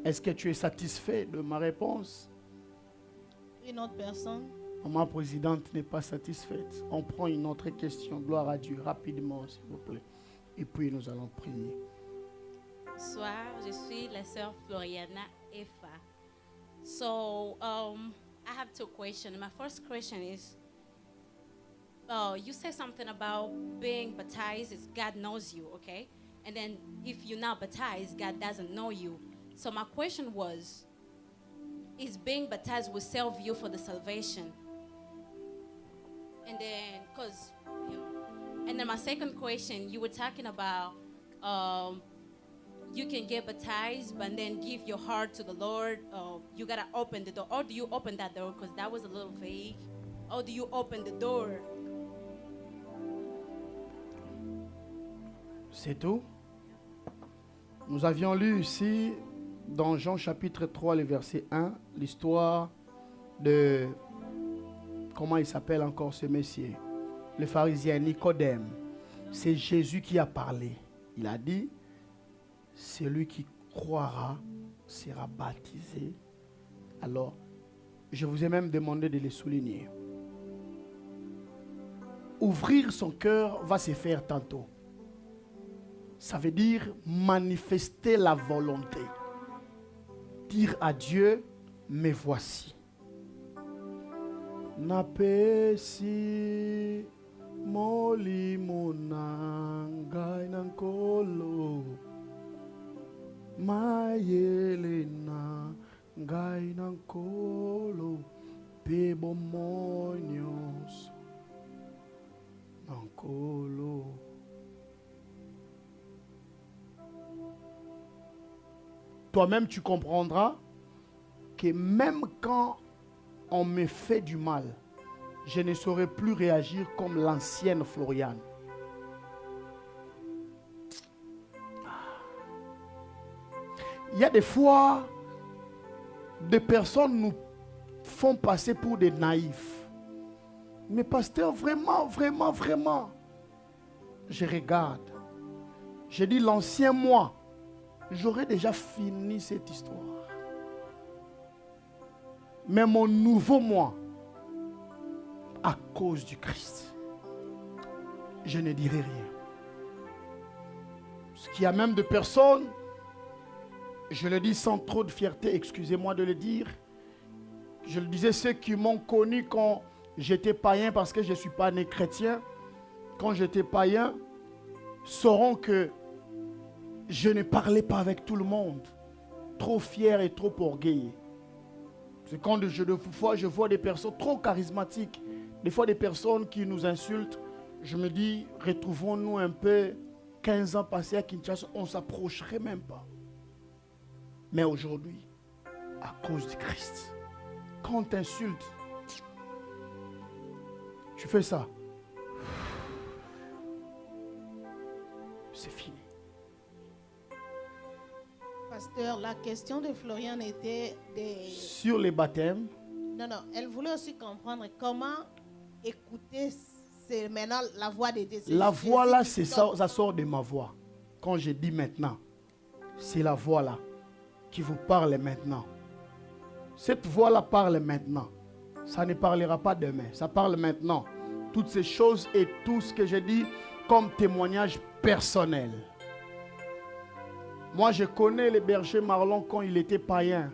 Est-ce que tu es satisfait de ma réponse? Une autre personne? Ma présidente n'est pas satisfaite. On prend une autre question. Gloire à Dieu. Rapidement, s'il vous plaît. Et puis, nous allons prier. Bonsoir, je suis la sœur Floriana Efa. So, I have two questions. My first question is, you said something about being baptized is God knows you, okay? And then if you're not baptized, God doesn't know you. So my question was, is being baptized will save you for the salvation? And then, and then my second question, you were talking about you can get baptized, but then give your heart to the Lord. You gotta open the door. Or do you open that door? Because that was a little vague. Or do you open the door? C'est tout. Nous avions lu ici, dans Jean chapitre 3, le verset 1, l'histoire de, comment il s'appelle encore ce monsieur? Le pharisien Nicodème. C'est Jésus qui a parlé. Il a dit, celui qui croira sera baptisé. Alors, je vous ai même demandé de le souligner. Ouvrir son cœur va se faire tantôt. Ça veut dire manifester la volonté. Dire à Dieu, me voici. Napesi molimo nangai nankolo mayelena ngai nankolo pebo monyos nankolo. Toi-même, tu comprendras que même quand on me fait du mal, je ne saurais plus réagir comme l'ancienne Floriane. Il y a des fois, des personnes nous font passer pour des naïfs. Mais pasteur, vraiment, vraiment, vraiment, je regarde. Je dis l'ancien moi. J'aurais déjà fini cette histoire. Mais mon nouveau moi, à cause du Christ, je ne dirai rien. Parce qu'il y a même des personnes, je le dis sans trop de fierté, excusez-moi de le dire, je le disais, ceux qui m'ont connu quand j'étais païen, parce que je ne suis pas né chrétien, quand j'étais païen, sauront que je ne parlais pas avec tout le monde. trop fiers et trop orgueilleux. C'est quand je vois des personnes trop charismatiques, des fois des personnes qui nous insultent, je me dis, retrouvons-nous un peu 15 ans passés à Kinshasa, on ne s'approcherait même pas. Mais aujourd'hui, à cause du Christ, quand on t'insulte, tu fais ça. C'est fini. Pasteur, la question de Florian était Sur les baptêmes. Non, elle voulait aussi comprendre comment écouter, c'est maintenant la voix de Dieu. La voix là, c'est ça, ça sort de ma voix. Quand je dis maintenant, c'est la voix là qui vous parle maintenant. Cette voix là parle maintenant. Ça ne parlera pas demain, ça parle maintenant. Toutes ces choses et tout ce que je dis comme témoignage personnel. Moi, je connais le berger Marlon quand il était païen.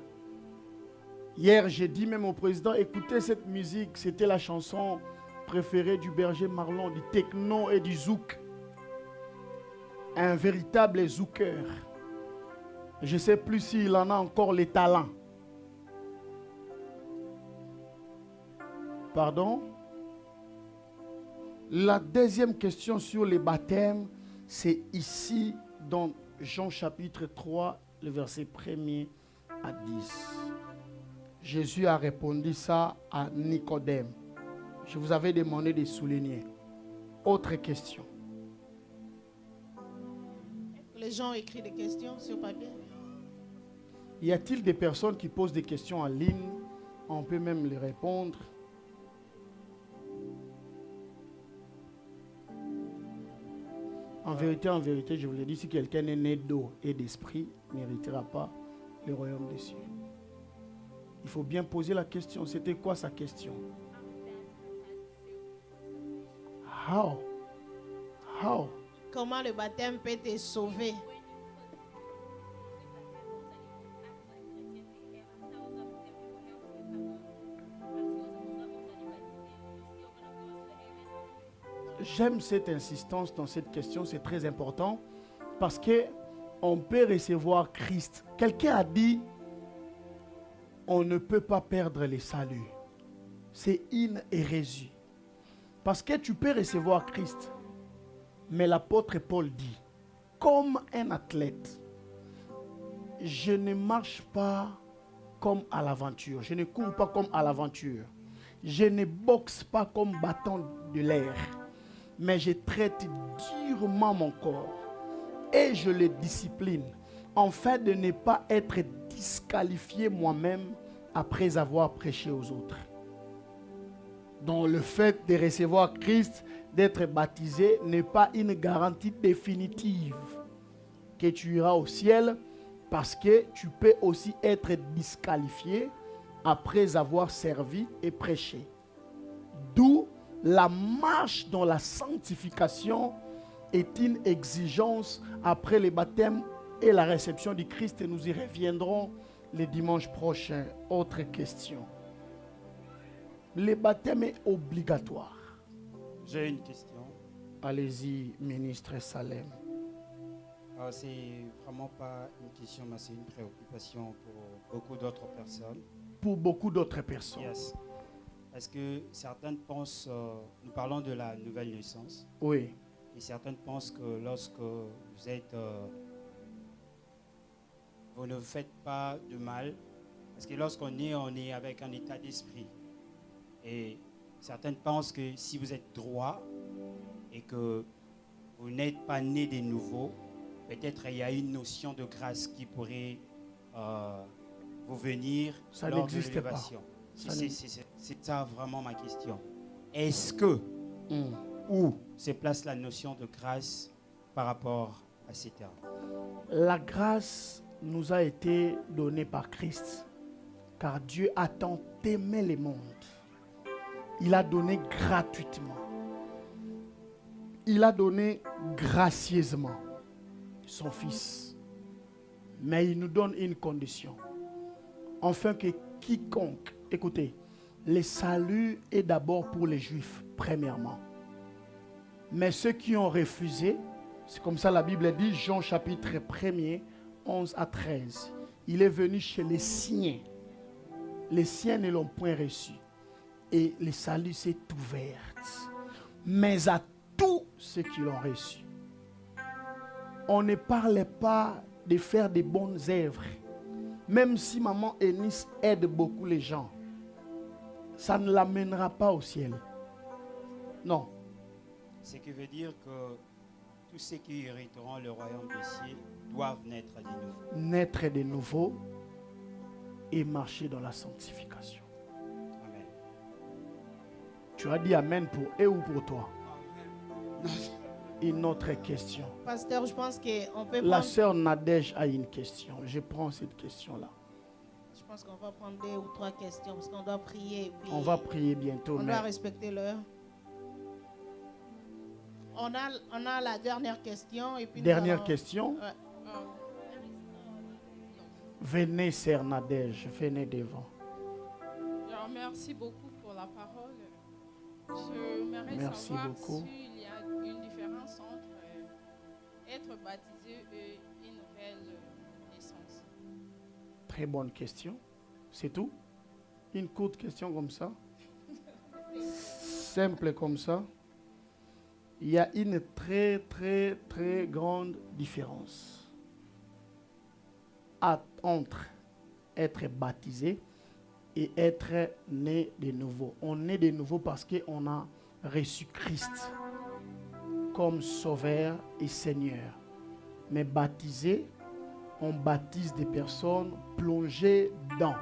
Hier, j'ai dit même au président, écoutez cette musique, c'était la chanson préférée du berger Marlon, du techno et du zouk. Un véritable zouker. Je ne sais plus s'il en a encore les talents. Pardon? La deuxième question sur les baptêmes, c'est ici dans Jean chapitre 3, le verset 1er à 10. Jésus a répondu ça à Nicodème. Je vous avais demandé de souligner. Autre question. Les gens écrivent des questions sur papier. Y a-t-il des personnes qui posent des questions en ligne? On peut même les répondre. En vérité, je vous l'ai dit, si quelqu'un est né d'eau et d'esprit, ne méritera pas le royaume des cieux. Il faut bien poser la question. C'était quoi sa question? How? Comment le baptême peut te sauver? J'aime cette insistance dans cette question, c'est très important parce que on peut recevoir Christ. Quelqu'un a dit, on ne peut pas perdre le salut. C'est une hérésie. Parce que tu peux recevoir Christ, mais l'apôtre Paul dit, comme un athlète, je ne marche pas comme à l'aventure, je ne cours pas comme à l'aventure, je ne boxe pas comme battant de l'air. Mais je traite durement mon corps et je le discipline, afin de ne pas être disqualifié moi-même après avoir prêché aux autres. Donc le fait de recevoir Christ, d'être baptisé, n'est pas une garantie définitive que tu iras au ciel, parce que tu peux aussi être disqualifié après avoir servi et prêché. D'où la marche dans la sanctification est une exigence après le baptême et la réception du Christ, et nous y reviendrons le dimanche prochain. Autre question. Le baptême est obligatoire. J'ai une question. Allez-y, ministre Salem. C'est vraiment pas une question, mais c'est une préoccupation pour beaucoup d'autres personnes. Pour beaucoup d'autres personnes. Yes. Parce que certaines pensent, nous parlons de la nouvelle naissance. Oui. Et certaines pensent que lorsque vous êtes, vous ne faites pas de mal. Parce que lorsqu'on est, on est avec un état d'esprit. Et certaines pensent que si vous êtes droit et que vous n'êtes pas né de nouveau, peut-être il y a une notion de grâce qui pourrait vous venir ça lors de n'existe pas. l'élévation. C'est ça vraiment ma question. Est-ce que, où se place la notion de grâce par rapport à ces termes? La grâce nous a été donnée par Christ, car Dieu a tant aimé le monde. Il a donné gratuitement. Il a donné gracieusement son Fils. Mais il nous donne une condition. Afin que quiconque, écoutez, le salut est d'abord pour les Juifs, premièrement. Mais ceux qui ont refusé, c'est comme ça la Bible dit, Jean chapitre 1er, 11 à 13. Il est venu chez les siens. Les siens ne l'ont point reçu. Et le salut s'est ouvert. Mais à tous ceux qui l'ont reçu. On ne parlait pas de faire des bonnes œuvres. Même si maman Eunice aide beaucoup les gens, ça ne l'amènera pas au ciel. Non. Ce qui veut dire que tous ceux qui hériteront le royaume des cieux doivent naître de nouveau. Naître de nouveau et marcher dans la sanctification. Amen. Tu as dit Amen pour eux ou pour toi? Une autre question. Pasteur, je pense qu'on peut La prendre... sœur Nadège a une question. Je prends cette question-là. Je pense qu'on va prendre 2 ou 3 questions parce qu'on doit prier. Et puis On va prier bientôt. on mais doit respecter l'heure. On a la dernière question. Et puis nous dernière allons- question. Ouais. Venez, sœur Nadège. Venez devant. Merci beaucoup pour la parole. J'aimerais Merci savoir beaucoup. s'il y a une différence entre être baptisé et une nouvelle naissance. Très bonne question. C'est tout? Une courte question comme ça? Simple comme ça? Il y a une très, très, très grande différence entre être baptisé et être né de nouveau. On est de nouveau parce qu'on a reçu Christ comme Sauveur et Seigneur. Mais baptisé, on baptise des personnes plongées dans.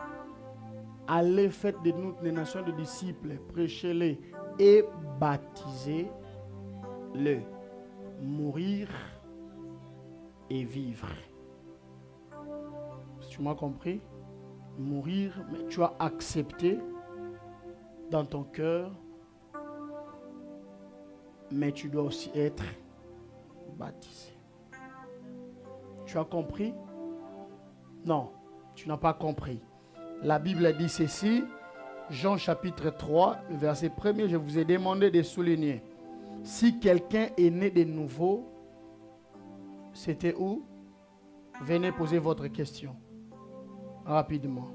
Allez, faites de nous les nations de disciples, prêchez-les et baptisez-le. Mourir et vivre. Tu m'as compris? Mourir, mais tu as accepté dans ton cœur, mais tu dois aussi être baptisé. Tu as compris? Non, tu n'as pas compris. La Bible dit ceci, Jean chapitre 3, verset 1er, je vous ai demandé de souligner. Si quelqu'un est né de nouveau, c'était où? Venez poser votre question. Rapidement.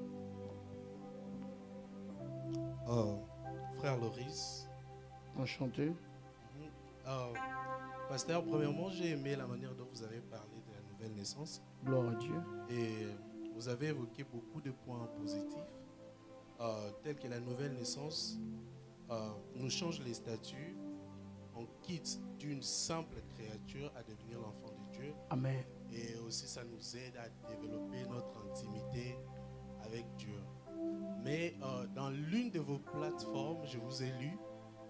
Frère Loris. Enchanté. Pasteur, premièrement, j'ai aimé la manière dont vous avez parlé de la nouvelle naissance. Gloire à Dieu. Et vous avez évoqué beaucoup de points positifs, tels que la nouvelle naissance nous change les statuts. On quitte d'une simple créature à devenir l'enfant de Dieu. Amen. Et aussi, ça nous aide à développer notre intimité avec Dieu. Mais dans l'une de vos plateformes, je vous ai lu,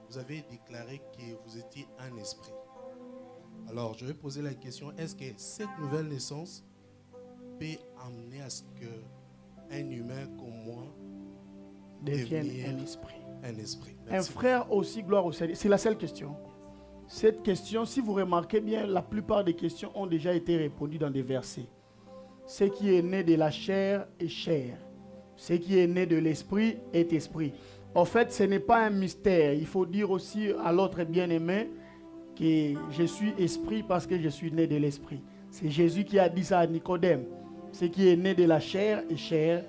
vous avez déclaré que vous étiez un esprit. Alors, je vais poser la question, est-ce que cette nouvelle naissance peut amener à ce qu'un humain comme moi Devienne devienne un esprit. un esprit? Un Merci. frère aussi, gloire au Seigneur. C'est la seule question. Cette question, si vous remarquez bien, la plupart des questions ont déjà été répondues dans des versets. Ce qui est né de la chair est chair. Ce qui est né de l'esprit est esprit. En fait, ce n'est pas un mystère. Il faut dire aussi à l'autre bien-aimé que je suis esprit parce que je suis né de l'esprit. C'est Jésus qui a dit ça à Nicodème. Ce qui est né de la chair est chair.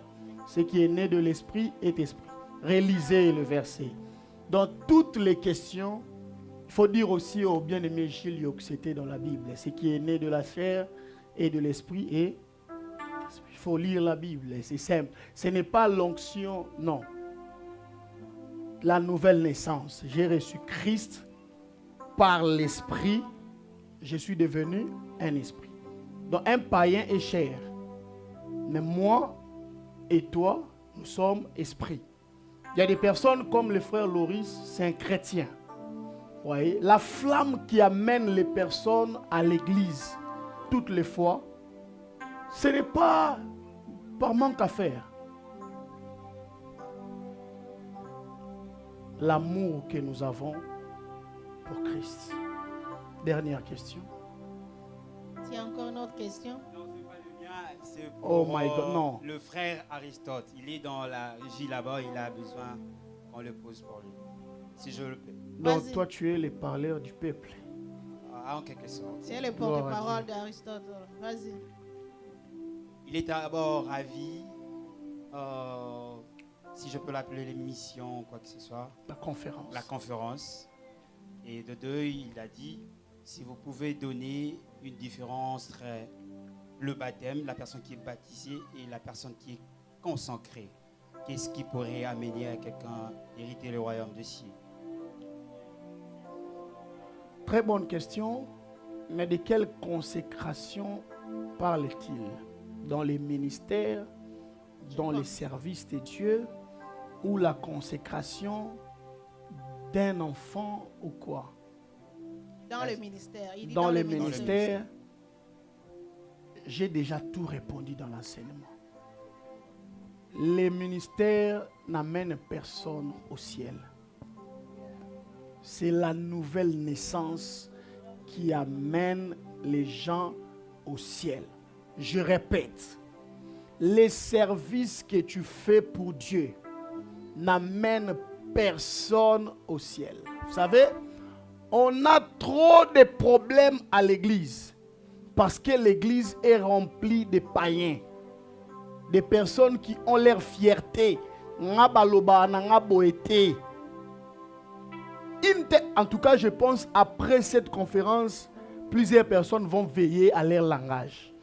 Ce qui est né de l'esprit est esprit. Relisez le verset. Dans toutes les questions, il faut dire aussi au bien-aimé Gilles que c'était dans la Bible. Ce qui est né de la chair et de l'esprit est... Il faut lire la Bible, c'est simple. Ce n'est pas l'onction, non. La nouvelle naissance. J'ai reçu Christ par l'esprit. Je suis devenu un esprit. Donc un païen est chair. Mais moi et toi, nous sommes esprits. Il y a des personnes comme le frère Loris, c'est un chrétien. Vous voyez, la flamme qui amène les personnes à l'église toutes les fois, ce n'est pas par manque à faire. L'amour que nous avons pour Christ. Dernière question. Il y a encore une autre question? Non, c'est pas le mien, c'est Oh pour my God, non. le frère Aristote. Il est dans la régie là-bas, il a besoin qu'on le pose pour lui. Si je le peux. Donc Vas-y. toi tu es le parleur du peuple. En quelque sorte. C'est le Gloire à porte-parole d'Aristote. Vas-y. il est d'abord ravi, si je peux l'appeler l'émission ou quoi que ce soit. La conférence. La conférence. Et de deux, il a dit, si vous pouvez donner une différence entre le baptême, la personne qui est baptisée et la personne qui est consacrée. Qu'est-ce qui pourrait amener à quelqu'un d'hériter le royaume de cieux? Très bonne question, mais de quelle consécration parle-t-il? Dans les ministères, dans les services de Dieu, ou la consécration d'un enfant ou quoi? Dans le ministère. Il dit Dans les ministères, j'ai déjà tout répondu dans l'enseignement. Les ministères n'amènent personne au ciel. C'est la nouvelle naissance qui amène les gens au ciel. Je répète, les services que tu fais pour Dieu n'amènent personne au ciel. Vous savez, on a trop de problèmes à l'église parce que l'église est remplie de païens, des personnes qui ont leur fierté. En tout cas, je pense après cette conférence, plusieurs personnes vont veiller à leur langage.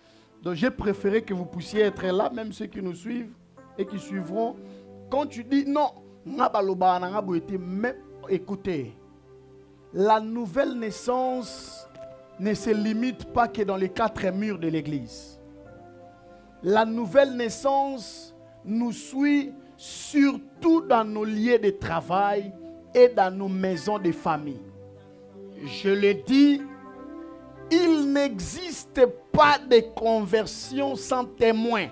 Donc j'ai préféré que vous puissiez être là, même ceux qui nous suivent et qui suivront. Quand tu dis non, mais écoutez, la nouvelle naissance ne se limite pas que dans les quatre murs de l'église. La nouvelle naissance nous suit surtout dans nos lieux de travail et dans nos maisons de famille. Je le dis, il n'existe pas de conversion sans témoin.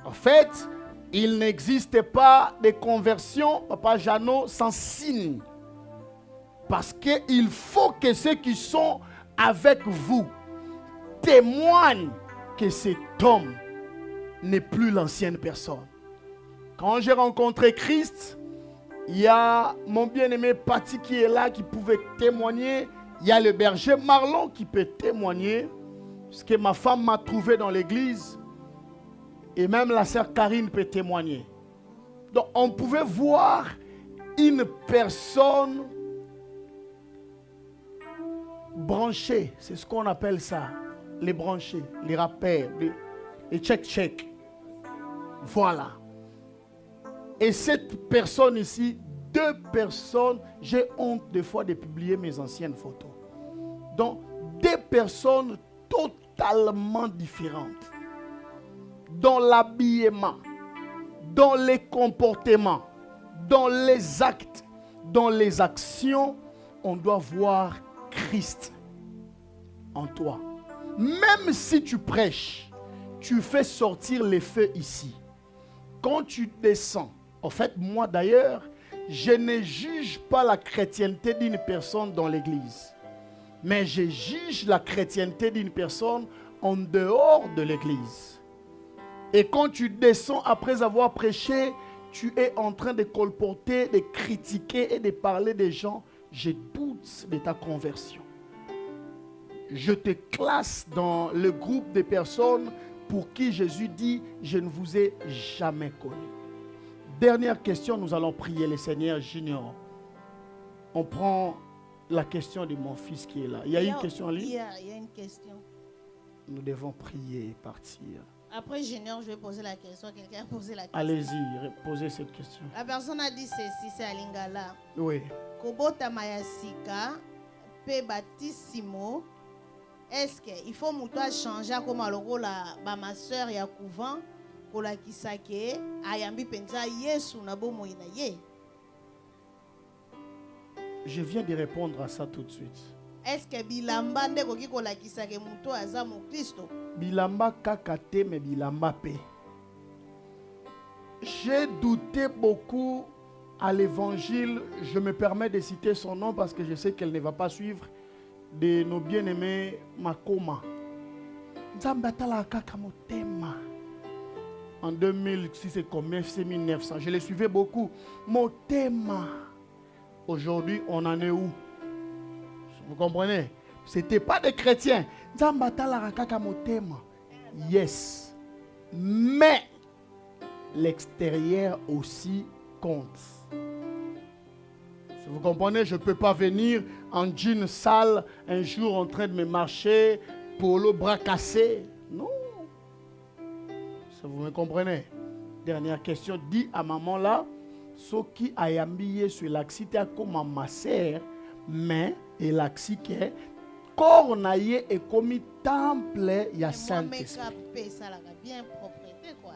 En fait, il n'existe pas de conversion, Papa Jeannot, sans signe. Parce qu'il faut que ceux qui sont avec vous témoignent que cet homme n'est plus l'ancienne personne. Quand j'ai rencontré Christ, il y a mon bien-aimé Pati qui est là, qui pouvait témoigner. Il y a le berger Marlon qui peut témoigner. Ce que ma femme m'a trouvé dans l'église. Et même la sœur Karine peut témoigner. Donc on pouvait voir une personne branchée. C'est ce qu'on appelle ça. Les branchés, les rappeurs, les check-check. Voilà. Et cette personne ici, deux personnes, j'ai honte des fois de publier mes anciennes photos. Donc, deux personnes totalement différentes. Dans l'habillement, dans les comportements, dans les actes, dans les actions, on doit voir Christ en toi. Même si tu prêches, tu fais sortir les feux ici. Quand tu descends, en fait, moi d'ailleurs, je ne juge pas la chrétienté d'une personne dans l'église. Mais je juge la chrétienté d'une personne en dehors de l'église. Et quand tu descends après avoir prêché, tu es en train de colporter, de critiquer et de parler des gens. Je doute de ta conversion. Je te classe dans le groupe de personnes pour qui Jésus dit, je ne vous ai jamais connu. Dernière question, nous allons prier le Seigneur Junior. On prend la question de mon fils qui est là. Il y a une question en ligne? Il y a une question. Nous devons prier et partir. Après Junior, je vais poser la question. Quelqu'un a posé la question. Allez-y, posez cette question. La personne a dit ceci, c'est à Lingala. Oui. Kobota mayasika, pe baptissimo. Est-ce qu'il faut que changer comme ma soeur ya couvent pour la kisake ayambi penza yesu na bo moina ye? Je viens de répondre à ça tout de suite. Est-ce que bilamba ndeko kiko la kisake muto aza mu Kristo? Bilamba kakate mais bilamba pe. J'ai douté beaucoup à l'évangile. Je me permets de citer son nom parce que je sais qu'elle ne va pas suivre. De nos bien-aimés Makoma. En 2006, c'est combien? C'est 1900. Je les suivais beaucoup. Motema. Aujourd'hui, on en est où? Vous comprenez? Ce n'était pas des chrétiens. Yes. Mais l'extérieur aussi compte. Si vous comprenez, je ne peux pas venir en jean sale un jour en train de me marcher, polo, bras cassés. Non. Si vous me comprenez. Dernière question. Dis à maman là, ce qui a yambié sur l'axité comme ma sœur, mais et l'axité, corps naïe et comme temple, il y a Saint-Esprit.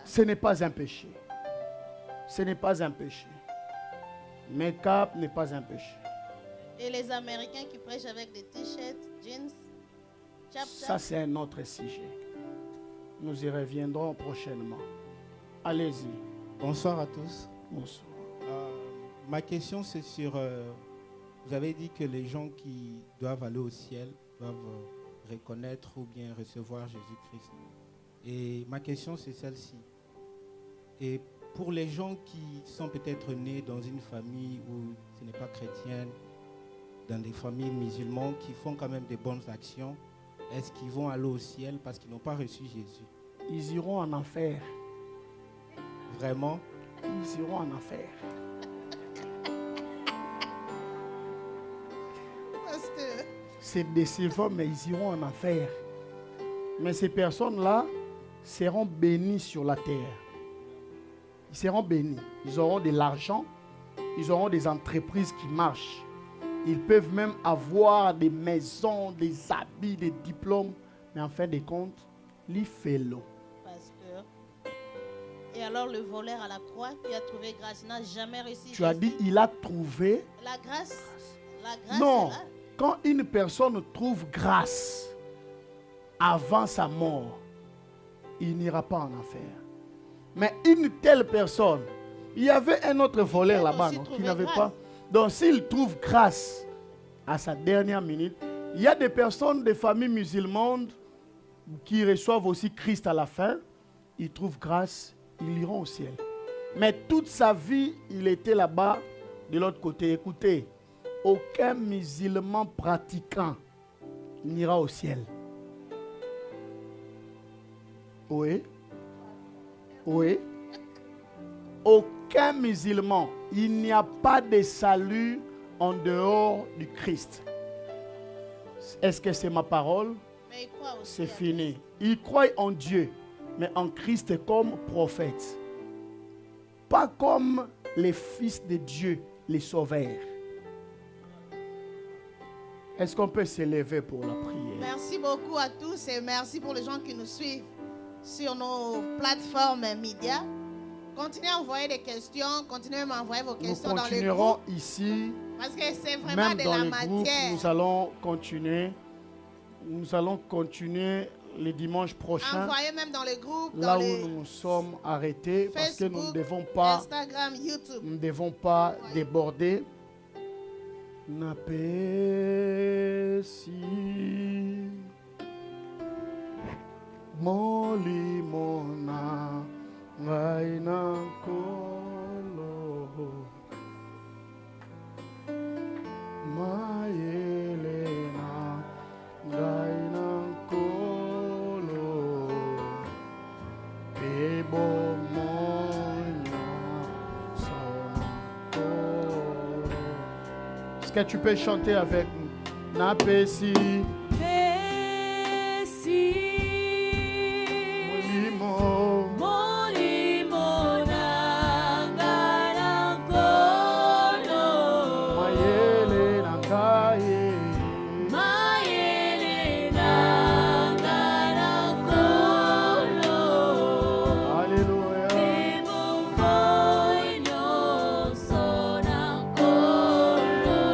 Ce n'est pas un péché. Ce n'est pas un péché. Make-up n'est pas un péché. Et les Américains qui prêchent avec des t-shirts, jeans, ça c'est un autre sujet. Nous y reviendrons prochainement. Allez-y. Bonsoir à tous. Bonsoir. Ma question c'est sur... vous avez dit que les gens qui doivent aller au ciel doivent reconnaître ou bien recevoir Jésus-Christ. Et ma question c'est celle-ci. Et pour les gens qui sont peut-être nés dans une famille où ce n'est pas chrétienne, dans des familles musulmanes qui font quand même des bonnes actions, est-ce qu'ils vont aller au ciel parce qu'ils n'ont pas reçu Jésus? Ils iront en enfer. Vraiment? Ils iront en enfer. C'est décevant, mais ils iront en enfer. Mais ces personnes-là seront bénies sur la terre. Ils seront bénis. Ils auront de l'argent. Ils auront des entreprises qui marchent. Ils peuvent même avoir des maisons, des habits, des diplômes. Mais en fin de compte, les félos. Pasteur. Et alors le voleur à la croix qui a trouvé grâce n'a jamais réussi. Tu as dit, il a trouvé la grâce. La grâce. Non. Quand une personne trouve grâce avant sa mort, il n'ira pas en enfer. Mais une telle personne, il y avait un autre voleur là-bas qui n'avait pas. Donc s'il trouve grâce à sa dernière minute, il y a des personnes, des familles musulmanes qui reçoivent aussi Christ à la fin. Ils trouvent grâce, ils iront au ciel. Mais toute sa vie, il était là-bas de l'autre côté. Écoutez, aucun musulman pratiquant n'ira au ciel. Oui. Oui. Aucun musulman. Il n'y a pas de salut en dehors du Christ. Est-ce que c'est ma parole? C'est fini. Il croit en Dieu, mais en Christ comme prophète. Pas comme les fils de Dieu, les sauveurs. Est-ce qu'on peut s'élever pour la prière? Merci beaucoup à tous et merci pour les gens qui nous suivent sur nos plateformes médias. Continuez à envoyer des questions, continuez à m'envoyer vos questions dans les groupes. Nous continuerons ici. Parce que c'est vraiment même de dans la les matière. Groupes, nous allons continuer. Nous allons continuer les dimanches prochains. Envoyez même dans les groupes. Là dans où les nous nous sommes arrêtés. Facebook, parce que nous ne devons pas, Instagram, YouTube. nous ne devons pas déborder. Napesi molimona ngaina kolo maelena ngaina kolo pebo monya sonakolo. Est-ce que tu peux chanter avec nous? Napesi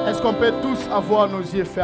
Est-ce qu'on peut tous avoir nos yeux fermés?